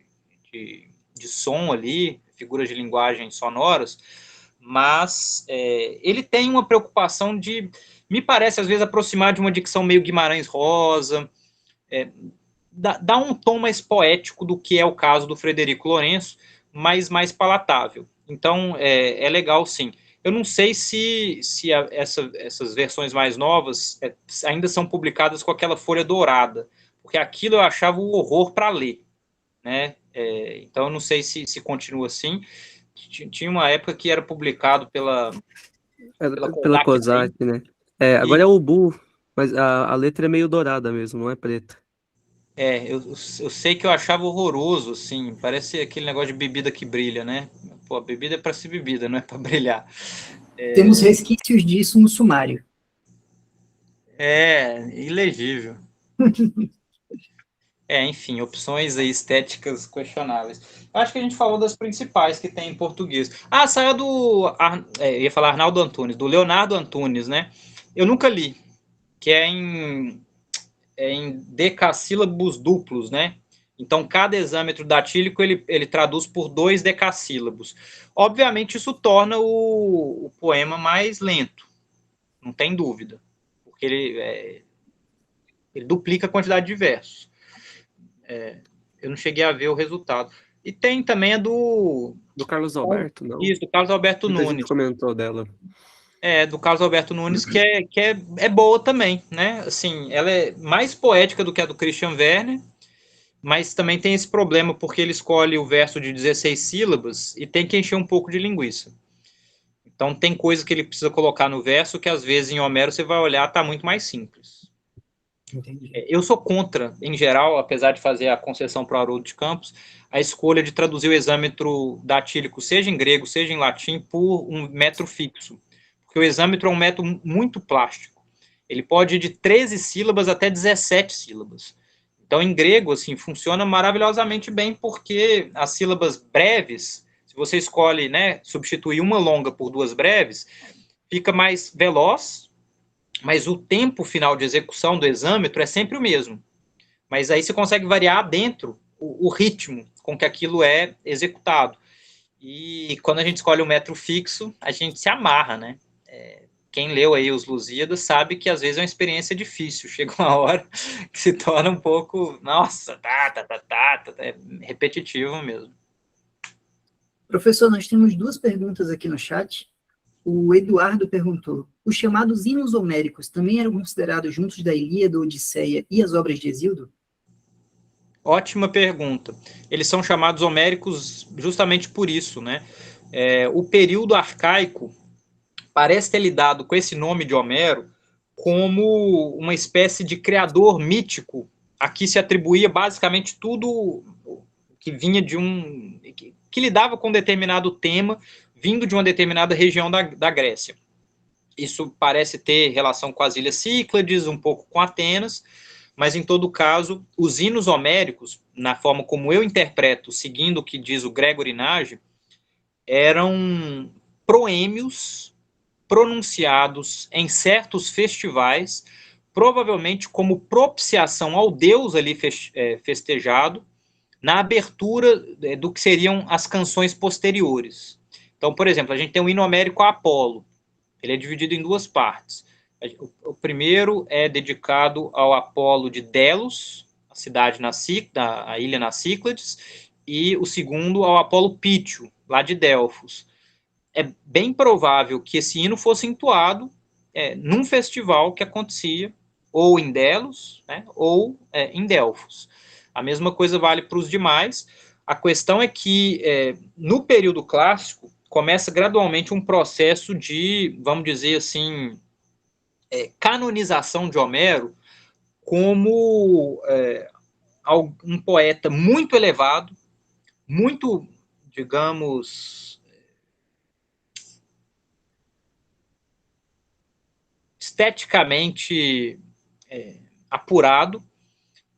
som ali, figuras de linguagem sonoras, mas ele tem uma preocupação de, me parece, às vezes, aproximar de uma dicção meio Guimarães Rosa, dá um tom mais poético do que é o caso do Frederico Lourenço, mas mais palatável. Então, é legal, sim. Eu não sei se essas versões mais novas ainda são publicadas com aquela folha dourada, porque aquilo eu achava um horror para ler, né? Então, eu não sei se continua assim. Tinha uma época que era publicado pela Pela Kodak, COSAC, né? Agora é o Ubu, mas a letra é meio dourada mesmo, não é preta. eu sei que eu achava horroroso, assim, parece aquele negócio de bebida que brilha, né? Pô, a bebida é para ser bebida, não é para brilhar. Temos resquícios disso no sumário. Ilegível. Enfim, opções aí estéticas questionáveis. Acho que a gente falou das principais que tem em português. Saiu ia falar Arnaldo Antunes, do Leonardo Antunes, né? Eu nunca li, que é em decassílabos duplos, né? Então, cada exâmetro datílico, ele traduz por 2 decassílabos. Obviamente, isso torna o poema mais lento, não tem dúvida, porque ele duplica a quantidade de versos. Eu não cheguei a ver o resultado. E tem também a do Carlos Alberto, não? Isso, do Carlos Alberto Muita gente Nunes. comentou dela. Do Carlos Alberto Nunes, que é boa também, né? Assim, ela é mais poética do que a do Christian Werner, mas também tem esse problema, porque ele escolhe o verso de 16 sílabas e tem que encher um pouco de linguiça. Então, tem coisa que ele precisa colocar no verso que, às vezes, em Homero, você vai olhar, tá muito mais simples. Entendi. Eu sou contra, em geral, apesar de fazer a concessão para o Haroldo de Campos, a escolha de traduzir o exâmetro datílico, seja em grego, seja em latim, por um metro fixo. Porque o exâmetro é um método muito plástico. Ele pode ir de 13 sílabas até 17 sílabas. Então, em grego, assim, funciona maravilhosamente bem, porque as sílabas breves, se você escolhe, né, substituir uma longa por 2 breves, fica mais veloz, mas o tempo final de execução do exâmetro é sempre o mesmo. Mas aí você consegue variar dentro o ritmo com que aquilo é executado. E quando a gente escolhe um metro fixo, a gente se amarra, né? Quem leu aí os Lusíadas sabe que às vezes é uma experiência difícil. Chega uma hora que se torna um pouco, nossa, é repetitivo mesmo. Professor, nós temos 2 perguntas aqui no chat. O Eduardo perguntou: os chamados hinos homéricos também eram considerados juntos da Ilíada, Odisseia e as obras de Hesíodo? Ótima pergunta. Eles são chamados homéricos justamente por isso, né? O período arcaico parece ter lidado com esse nome de Homero como uma espécie de criador mítico. Aqui se atribuía basicamente tudo que vinha de que lidava com um determinado tema, vindo de uma determinada região da Grécia. Isso parece ter relação com as ilhas Cíclades, um pouco com Atenas, mas em todo caso, os hinos homéricos, na forma como eu interpreto, seguindo o que diz o Gregory Nagy, eram proêmios pronunciados em certos festivais, provavelmente como propiciação ao deus ali festejado, na abertura do que seriam as canções posteriores. Então, por exemplo, a gente tem o hino homérico a Apolo. Ele é dividido em 2 partes. O primeiro é dedicado ao Apolo de Delos, a cidade a ilha nas Cíclades, e o segundo ao Apolo Pítio, lá de Delfos. É bem provável que esse hino fosse entoado num festival que acontecia ou em Delos, né, ou em Delfos. A mesma coisa vale para os demais. A questão é que, no período clássico, começa gradualmente um processo de, vamos dizer assim, canonização de Homero como um poeta muito elevado, muito, digamos, esteticamente apurado,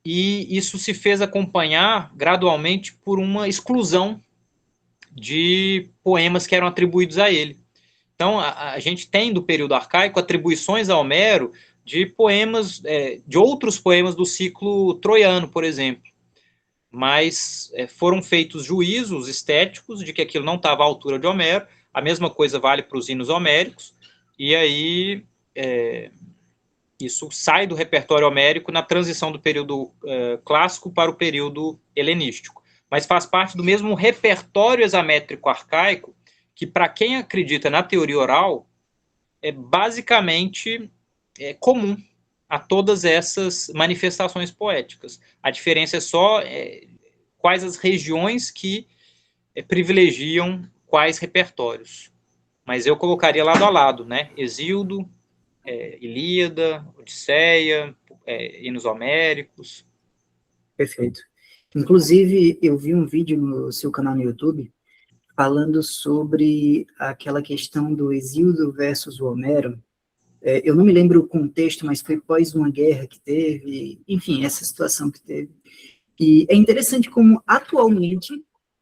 e isso se fez acompanhar gradualmente por uma exclusão de poemas que eram atribuídos a ele. Então, a gente tem do período arcaico atribuições a Homero de poemas, de outros poemas do ciclo troiano, por exemplo. Mas foram feitos juízos estéticos de que aquilo não estava à altura de Homero. A mesma coisa vale para os hinos homéricos. E aí isso sai do repertório homérico na transição do período clássico para o período helenístico. Mas faz parte do mesmo repertório examétrico arcaico que, para quem acredita na teoria oral, é basicamente comum a todas essas manifestações poéticas. A diferença é só quais as regiões que privilegiam quais repertórios. Mas eu colocaria lado a lado, né? Hesíodo, Ilíada, Odisseia, hinos homéricos. Perfeito. Inclusive, eu vi um vídeo no seu canal no YouTube falando sobre aquela questão do Hesíodo versus o Homero. Eu não me lembro o contexto, mas foi após uma guerra que teve, enfim, essa situação que teve. E é interessante como, atualmente,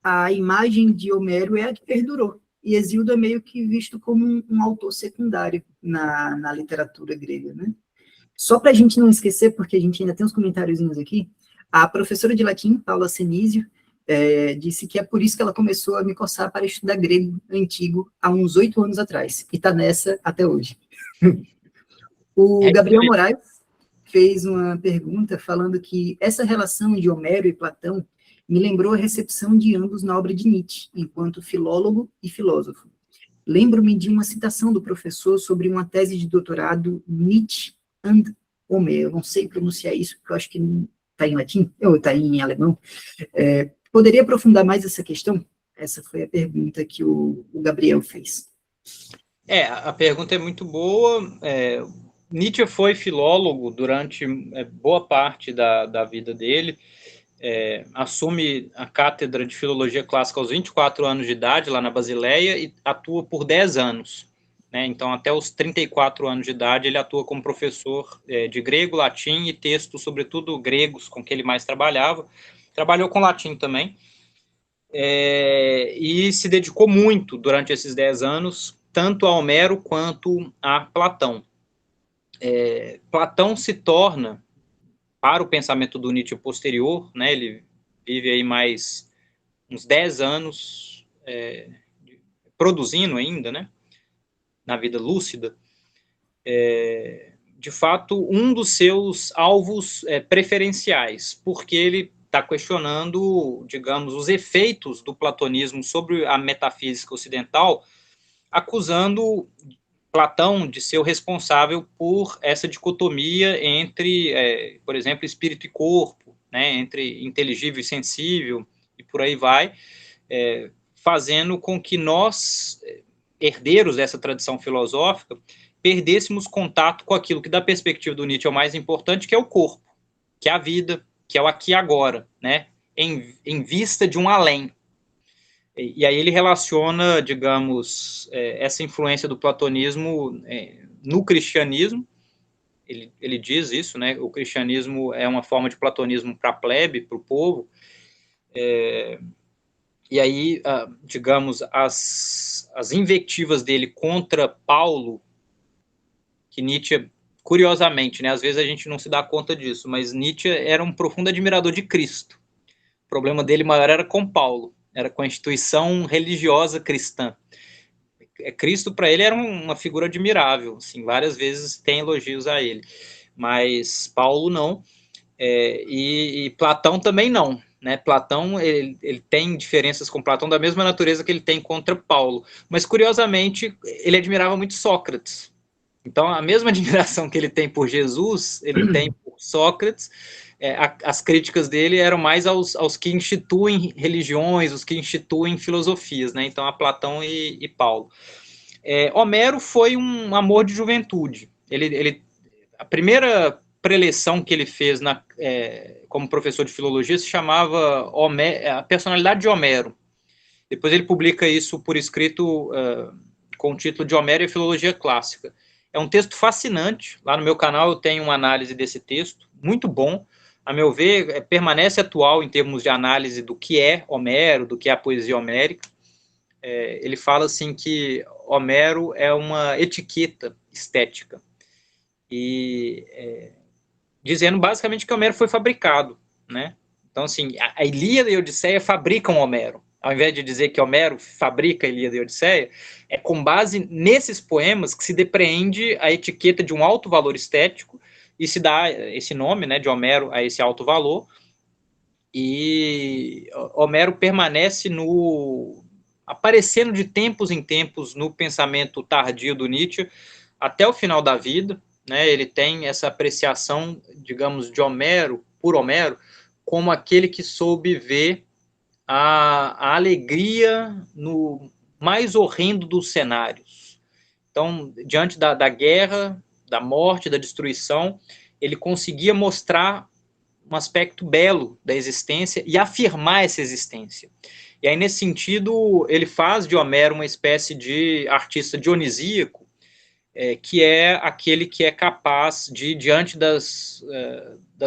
a imagem de Homero é a que perdurou. E Hesíodo é meio que visto como um autor secundário na literatura grega, né? Só para a gente não esquecer, porque a gente ainda tem uns comentáriozinhos aqui, a professora de latim, Paula Senísio, disse que é por isso que ela começou a me coçar para estudar grego antigo há uns 8 anos atrás, e está nessa até hoje. O Gabriel Moraes fez uma pergunta falando que essa relação de Homero e Platão me lembrou a recepção de ambos na obra de Nietzsche, enquanto filólogo e filósofo. Lembro-me de uma citação do professor sobre uma tese de doutorado, Nietzsche and Homer. Eu não sei pronunciar isso, porque eu acho que está em latim, ou está em alemão. Poderia aprofundar mais essa questão? Essa foi a pergunta que o Gabriel fez. A pergunta é muito boa. Nietzsche foi filólogo durante boa parte da vida dele. Assume a cátedra de filologia clássica aos 24 anos de idade, lá na Basileia, e atua por 10 anos. Né? Então, até os 34 anos de idade, ele atua como professor de grego, latim e textos, sobretudo gregos, com que ele mais trabalhava. Trabalhou com latim também. E se dedicou muito, durante esses 10 anos, tanto a Homero quanto a Platão. Platão se torna, para o pensamento do Nietzsche posterior, né, ele vive aí mais uns 10 anos produzindo ainda, né, na vida lúcida, de fato, um dos seus alvos preferenciais, porque ele está questionando, digamos, os efeitos do platonismo sobre a metafísica ocidental, acusando Platão de ser o responsável por essa dicotomia entre, por exemplo, espírito e corpo, né, entre inteligível e sensível, e por aí vai, fazendo com que nós, herdeiros dessa tradição filosófica, perdêssemos contato com aquilo que, da perspectiva do Nietzsche, é o mais importante, que é o corpo, que é a vida, que é o aqui e agora, né, em vista de um além. E aí ele relaciona, digamos, essa influência do platonismo no cristianismo. Ele diz isso, né? O cristianismo é uma forma de platonismo para a plebe, para o povo. E aí, digamos, as invectivas dele contra Paulo, que Nietzsche, curiosamente, né? Às vezes a gente não se dá conta disso, mas Nietzsche era um profundo admirador de Cristo. O problema dele maior era com Paulo. Era com a instituição religiosa cristã. Cristo, para ele, era uma figura admirável, assim, várias vezes tem elogios a ele, mas Paulo não, e Platão também não, né? Platão, ele tem diferenças com Platão da mesma natureza que ele tem contra Paulo, mas, curiosamente, ele admirava muito Sócrates. Então, a mesma admiração que ele tem por Jesus, ele tem por Sócrates. As críticas dele eram mais aos que instituem religiões, os que instituem filosofias, né? Então, a Platão e Paulo. Homero foi um amor de juventude. A primeira preleção que ele fez como professor de filologia se chamava A Personalidade de Homero. Depois ele publica isso por escrito com o título de Homero e a Filologia Clássica. É um texto fascinante. Lá no meu canal eu tenho uma análise desse texto, muito bom. A meu ver, permanece atual em termos de análise do que é Homero, do que é a poesia homérica. Ele fala assim que Homero é uma etiqueta estética. E dizendo basicamente que Homero foi fabricado, né? Então, assim, a Ilíada e a Odisseia fabricam Homero. Ao invés de dizer que Homero fabrica a Ilíada e a Odisseia, é com base nesses poemas que se depreende a etiqueta de um alto valor estético e se dá esse nome, né, de Homero a esse alto valor. E Homero permanece aparecendo de tempos em tempos no pensamento tardio do Nietzsche até o final da vida, né? Ele tem essa apreciação, digamos, de Homero, por Homero, como aquele que soube ver a alegria no mais horrendo dos cenários. Então, diante da guerra, da morte, da destruição, ele conseguia mostrar um aspecto belo da existência e afirmar essa existência. E aí, nesse sentido, ele faz de Homero uma espécie de artista dionisíaco, que é aquele que é capaz de, diante das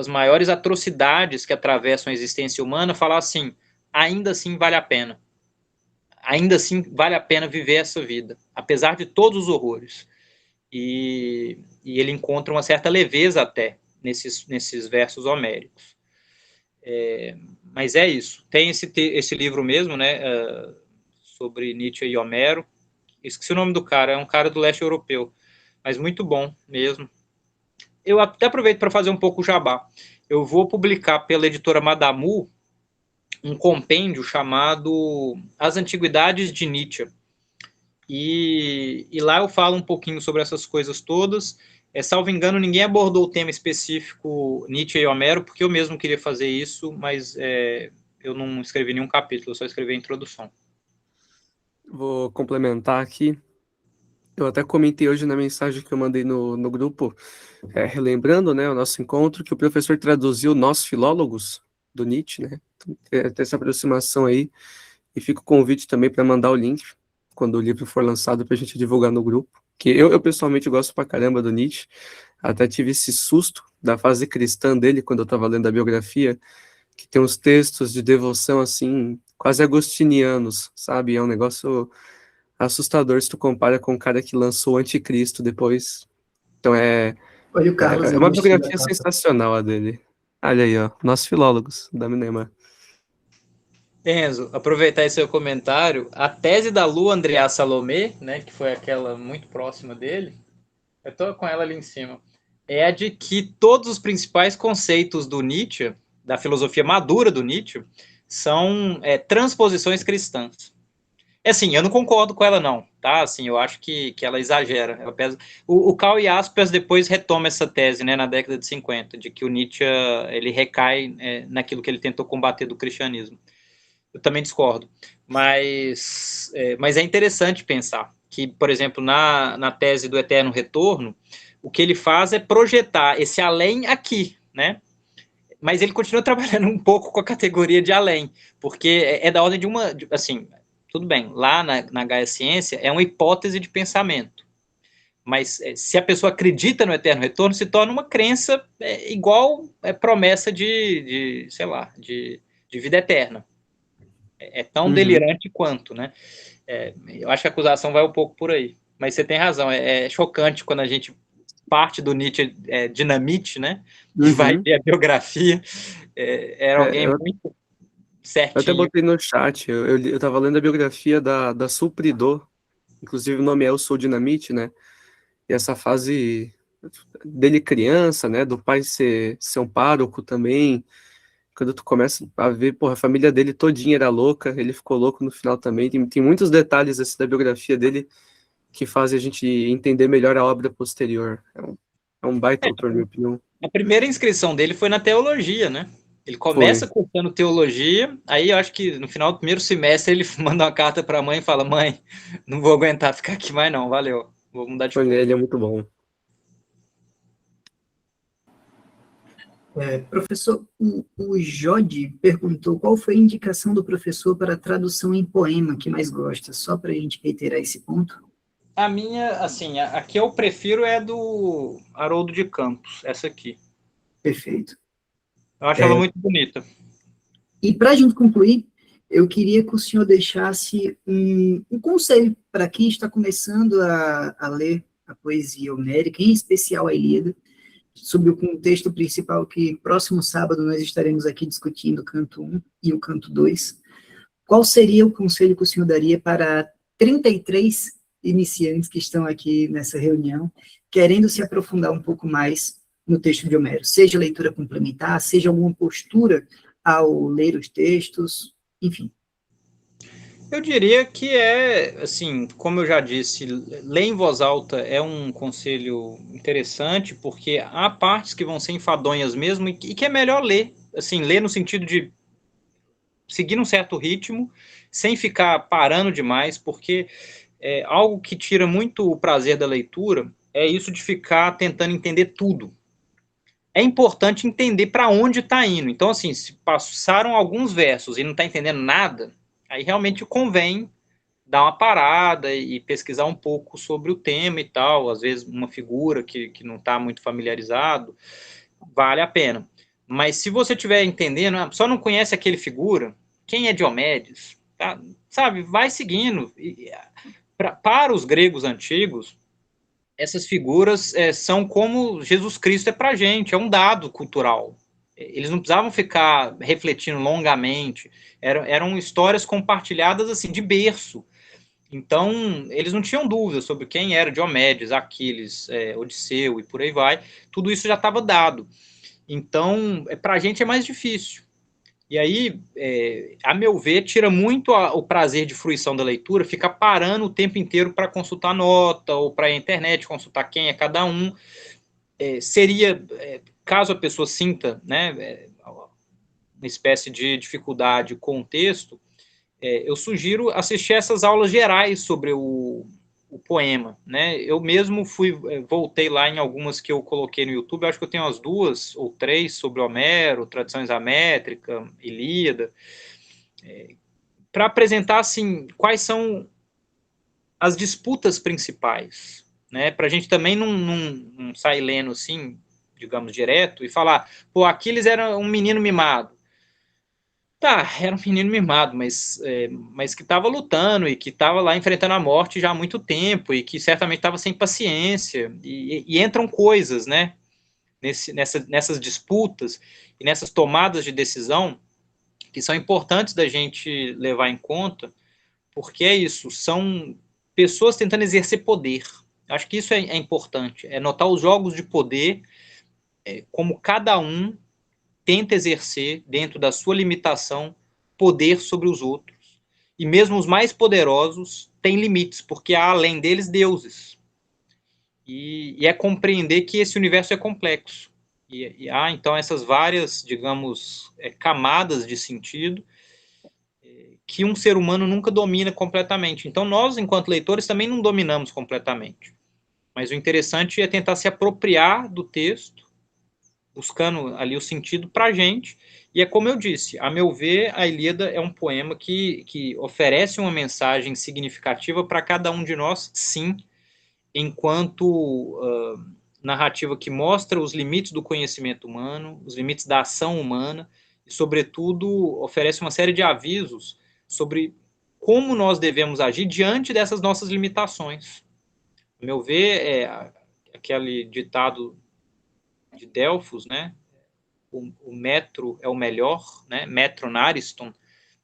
maiores atrocidades que atravessam a existência humana, falar assim, ainda assim vale a pena. Ainda assim vale a pena viver essa vida, apesar de todos os horrores. E ele encontra uma certa leveza até nesses versos homéricos. Mas é isso. Tem esse livro mesmo, né, sobre Nietzsche e Homero. Esqueci o nome do cara, é um cara do leste europeu, mas muito bom mesmo. Eu até aproveito para fazer um pouco o jabá. Eu vou publicar pela editora Madamu um compêndio chamado As Antiguidades de Nietzsche. E lá eu falo um pouquinho sobre essas coisas todas. Salvo engano, ninguém abordou o tema específico Nietzsche e Homero, porque eu mesmo queria fazer isso, mas eu não escrevi nenhum capítulo, eu só escrevi a introdução. Vou complementar aqui. Eu até comentei hoje na mensagem que eu mandei no grupo, relembrando, né, o nosso encontro, que o professor traduziu Nós Filólogos, do Nietzsche, né? Então, tem essa aproximação aí. E fica o convite também para mandar o link quando o livro for lançado para a gente divulgar no grupo. Que eu pessoalmente gosto pra caramba do Nietzsche. Até tive esse susto da fase cristã dele quando eu estava lendo a biografia, que tem uns textos de devoção assim, quase agostinianos, sabe? É um negócio assustador se tu compara com o cara que lançou o Anticristo depois. Então Olha o Carlos é uma Agostinho da biografia capa. sensacional a dele. Olha aí, ó, Nós Filólogos, da Minema. Enzo, aproveitar esse seu comentário, a tese da Lu Andréa Salomé, né, que foi aquela muito próxima dele, eu estou com ela ali em cima, é a de que todos os principais conceitos do Nietzsche, da filosofia madura do Nietzsche, são transposições cristãs. Assim, eu não concordo com ela não, tá? Assim, eu acho que ela exagera. O Karl Jaspers depois retoma essa tese, né, na década de 50, de que o Nietzsche ele recai naquilo que ele tentou combater do cristianismo. Eu também discordo, mas é interessante pensar que, por exemplo, na tese do Eterno Retorno, o que ele faz é projetar esse além aqui, né? Mas ele continua trabalhando um pouco com a categoria de além, porque é da ordem de uma, assim, tudo bem, lá na Gaia Ciência é uma hipótese de pensamento, mas se a pessoa acredita no Eterno Retorno, se torna uma crença igual promessa sei lá, de vida eterna. É tão delirante quanto, né? Eu acho que a acusação vai um pouco por aí. Mas você tem razão, é chocante quando a gente parte do Nietzsche dinamite, né? E vai ver a biografia. Era alguém muito certinho. Eu até botei no chat, eu tava lendo a biografia da Supridor, inclusive o nome é Eu Sou Dinamite, né? E essa fase dele criança, né? Do pai ser um pároco também. Quando tu começa a ver, porra, a família dele todinha era louca, ele ficou louco no final também. Tem muitos detalhes assim, da biografia dele que fazem a gente entender melhor a obra posterior. É um baita autor, na minha opinião. A primeira inscrição dele foi na teologia, né? Ele começa cursando teologia, aí eu acho que no final do primeiro semestre ele manda uma carta para a mãe e fala: mãe, não vou aguentar ficar aqui mais não, valeu, vou mudar de curso. Ele é muito bom. Professor, o Jodi perguntou qual foi a indicação do professor para a tradução em poema que mais gosta, só para a gente reiterar esse ponto. A minha, assim, a que eu prefiro é do Haroldo de Campos, essa aqui. Perfeito. Eu acho ela muito bonita. E para a gente concluir, eu queria que o senhor deixasse um conselho para quem está começando a ler a poesia homérica, em especial a Ilíada, sobre o contexto principal que próximo sábado nós estaremos aqui discutindo o canto 1 e o canto 2. Qual seria o conselho que o senhor daria para 33 iniciantes que estão aqui nessa reunião, querendo se aprofundar um pouco mais no texto de Homero? Seja leitura complementar, seja alguma postura ao ler os textos, enfim. Eu diria que assim, como eu já disse, ler em voz alta é um conselho interessante, porque há partes que vão ser enfadonhas mesmo e que é melhor ler. Assim, ler no sentido de seguir um certo ritmo, sem ficar parando demais, porque algo que tira muito o prazer da leitura é isso de ficar tentando entender tudo. É importante entender para onde está indo. Então, assim, se passaram alguns versos e não está entendendo nada, aí realmente convém dar uma parada e pesquisar um pouco sobre o tema e tal. Às vezes, uma figura que não está muito familiarizado, vale a pena. Mas se você estiver entendendo, só não conhece aquele figura, quem é Diomedes? Tá? Sabe, vai seguindo. Para os gregos antigos, essas figuras são como Jesus Cristo é para a gente, é um dado cultural. Eles não precisavam ficar refletindo longamente, eram histórias compartilhadas assim, de berço. Então, eles não tinham dúvida sobre quem era Diomedes, Aquiles, Odisseu e por aí vai. Tudo isso já estava dado. Então, para a gente é mais difícil. E aí, a meu ver, tira muito o prazer de fruição da leitura, ficar parando o tempo inteiro para consultar nota, ou para a internet, consultar quem é cada um. Seria, caso a pessoa sinta, né, uma espécie de dificuldade com o texto, eu sugiro assistir essas aulas gerais sobre o poema, né? Eu mesmo voltei lá em algumas que eu coloquei no YouTube, acho que eu tenho umas 2 ou 3 sobre Homero, Tradição Isométrica, Ilíada, para apresentar, assim, quais são as disputas principais, né? Para a gente também não sair lendo, assim, digamos, direto, e falar, pô, Aquiles era um menino mimado. Tá, era um menino mimado, mas que estava lutando e que estava lá enfrentando a morte já há muito tempo e que certamente estava sem paciência. E entram coisas, né, nessas disputas e nessas tomadas de decisão que são importantes da gente levar em conta, porque é isso, são pessoas tentando exercer poder. Acho que isso é importante, é notar os jogos de poder, como cada um tenta exercer, dentro da sua limitação, poder sobre os outros. E mesmo os mais poderosos têm limites, porque há além deles deuses. E é compreender que esse universo é complexo. E há, então, essas várias, digamos, camadas de sentido que um ser humano nunca domina completamente. Então, nós, enquanto leitores, também não dominamos completamente. Mas o interessante é tentar se apropriar do texto, buscando ali o sentido para a gente. E é como eu disse, a meu ver, a Ilíada é um poema que oferece uma mensagem significativa para cada um de nós, sim, enquanto narrativa que mostra os limites do conhecimento humano, os limites da ação humana, e, sobretudo, oferece uma série de avisos sobre como nós devemos agir diante dessas nossas limitações. A meu ver, aquele ditado de Delfos, né? O metro é o melhor, né? Metron ariston,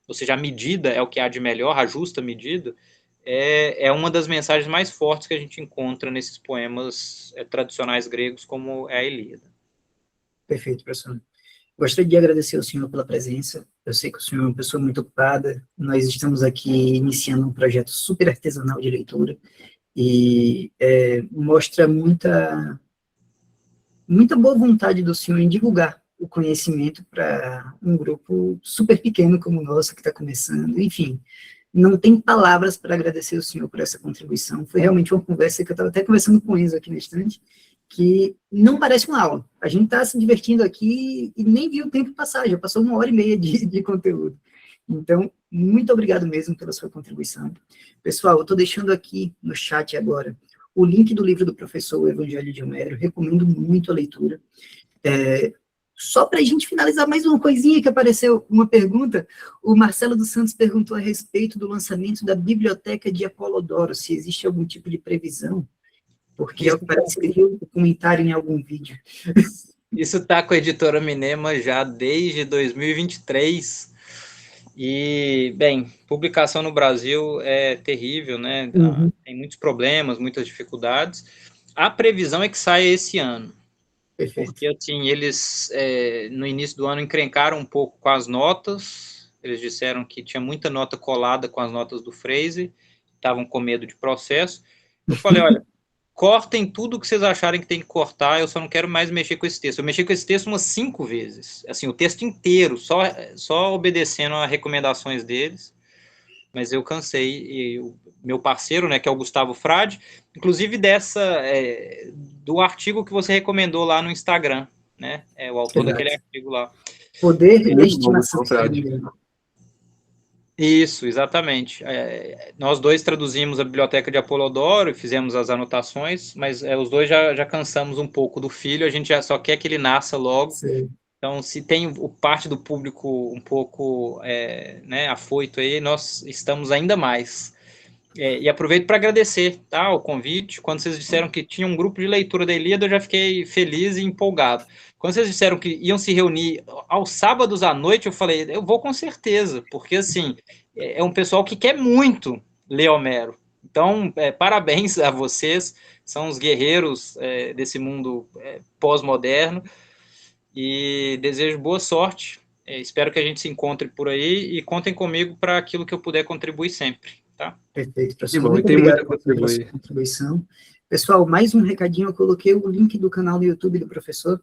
ou seja, a medida é o que há de melhor, a justa medida, é uma das mensagens mais fortes que a gente encontra nesses poemas tradicionais gregos, como é a Ilíada. Perfeito, professor. Gostaria de agradecer ao senhor pela presença. Eu sei que o senhor é uma pessoa muito ocupada. Nós estamos aqui iniciando um projeto super artesanal de leitura e mostra muita boa vontade do senhor em divulgar o conhecimento para um grupo super pequeno como o nosso, que está começando. Enfim, não tem palavras para agradecer o senhor por essa contribuição. Foi realmente uma conversa que eu estava até conversando com o Enzo aqui na estante, que não parece uma aula. A gente está se divertindo aqui e nem viu o tempo passar, já passou 1h30 de conteúdo. Então, muito obrigado mesmo pela sua contribuição. Pessoal, eu estou deixando aqui no chat agora o link do livro do professor O Evangelho de Homero, recomendo muito a leitura. Só para a gente finalizar mais uma coisinha que apareceu, uma pergunta, o Marcelo dos Santos perguntou a respeito do lançamento da Biblioteca de Apolodoro, se existe algum tipo de previsão, porque parece que viu o comentário em algum vídeo. Isso está com a editora Minema já desde 2023, e, bem, publicação no Brasil é terrível, né? Uhum. Tem muitos problemas, muitas dificuldades. A previsão é que saia esse ano. Perfeito. Porque, assim, eles, no início do ano, encrencaram um pouco com as notas, Eles disseram que tinha muita nota colada com as notas do Freise, estavam com medo de processo. Eu falei, olha, cortem tudo que vocês acharem que tem que cortar, eu só não quero mais mexer com esse texto. Eu mexi com esse texto umas 5 vezes, assim, o texto inteiro, só obedecendo às recomendações deles, mas eu cansei, e o meu parceiro, né, que é o Gustavo Frade, inclusive do artigo que você recomendou lá no Instagram, né, o autor daquele artigo lá. Poder da Muito bom, estimação. Frade. Isso, exatamente. Nós dois traduzimos a biblioteca de Apolodoro e fizemos as anotações, mas os dois já cansamos um pouco do filho, a gente já só quer que ele nasça logo. Sim. Então, se tem parte do público um pouco né, afoito aí, nós estamos ainda mais. E aproveito para agradecer, tá, o convite. Quando vocês disseram que tinha um grupo de leitura da Ilíada, eu já fiquei feliz e empolgado. Quando vocês disseram que iam se reunir aos sábados à noite, eu falei, eu vou com certeza, porque, assim, é um pessoal que quer muito ler Homero. Então, parabéns a vocês, são os guerreiros desse mundo pós-moderno, e desejo boa sorte. Espero que a gente se encontre por aí, e contem comigo para aquilo que eu puder contribuir sempre. Tá? Perfeito, professor. Bom, Muito tem obrigado muita pela sua contribuição. Pessoal, mais um recadinho, eu coloquei o link do canal do YouTube do professor.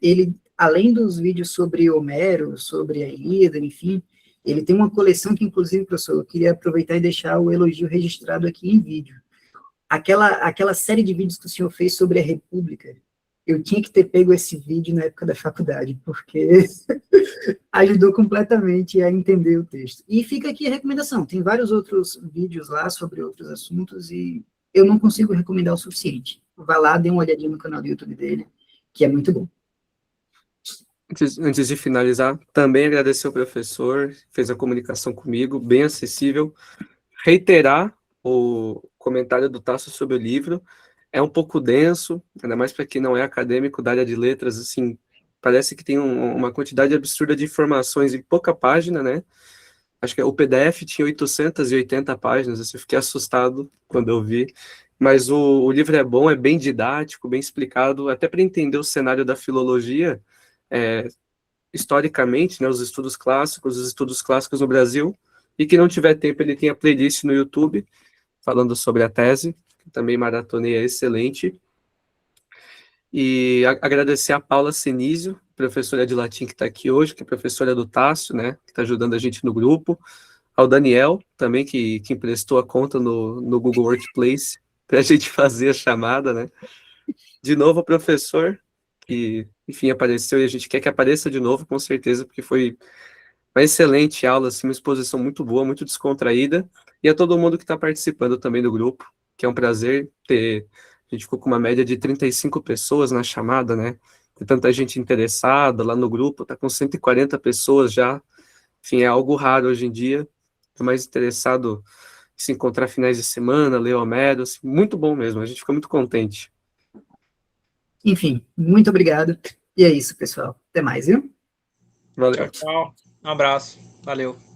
Ele, além dos vídeos sobre Homero, sobre a Ilíada, enfim, ele tem uma coleção que, inclusive, professor, eu queria aproveitar e deixar o elogio registrado aqui em vídeo. Aquela série de vídeos que o senhor fez sobre a República, eu tinha que ter pego esse vídeo na época da faculdade, porque ajudou completamente a entender o texto. E fica aqui a recomendação, tem vários outros vídeos lá sobre outros assuntos, e eu não consigo recomendar o suficiente. Vá lá, dê uma olhadinha no canal do YouTube dele, que é muito bom. Antes de finalizar, também agradecer ao professor, fez a comunicação comigo, bem acessível. Reiterar o comentário do Tasso sobre o livro, é um pouco denso, ainda mais para quem não é acadêmico da área de letras, assim, parece que tem uma quantidade absurda de informações em pouca página, né? Acho que o PDF tinha 880 páginas, assim, eu fiquei assustado quando eu vi, mas o livro é bom, é bem didático, bem explicado, até para entender o cenário da filologia, historicamente, né, os estudos clássicos no Brasil, e que não tiver tempo, ele tem a playlist no YouTube, falando sobre a tese, que também maratonei, é excelente. E agradecer a Paula Senísio, professora de latim que está aqui hoje, que é professora do Tássio, né, que está ajudando a gente no grupo, ao Daniel, também, que emprestou a conta no Google Workplace, para a gente fazer a chamada, né. De novo, o professor, que, enfim, apareceu, e a gente quer que apareça de novo, com certeza, porque foi uma excelente aula, assim, uma exposição muito boa, muito descontraída, e a todo mundo que está participando também do grupo, que é um prazer ter, a gente ficou com uma média de 35 pessoas na chamada, né, tem tanta gente interessada lá no grupo, tá com 140 pessoas já, enfim, é algo raro hoje em dia, é mais interessado em se encontrar finais de semana, ler Homero, assim, muito bom mesmo, a gente ficou muito contente. Enfim, muito obrigado, e é isso, pessoal. Até mais, viu? Valeu. Tchau, tchau. Um abraço. Valeu.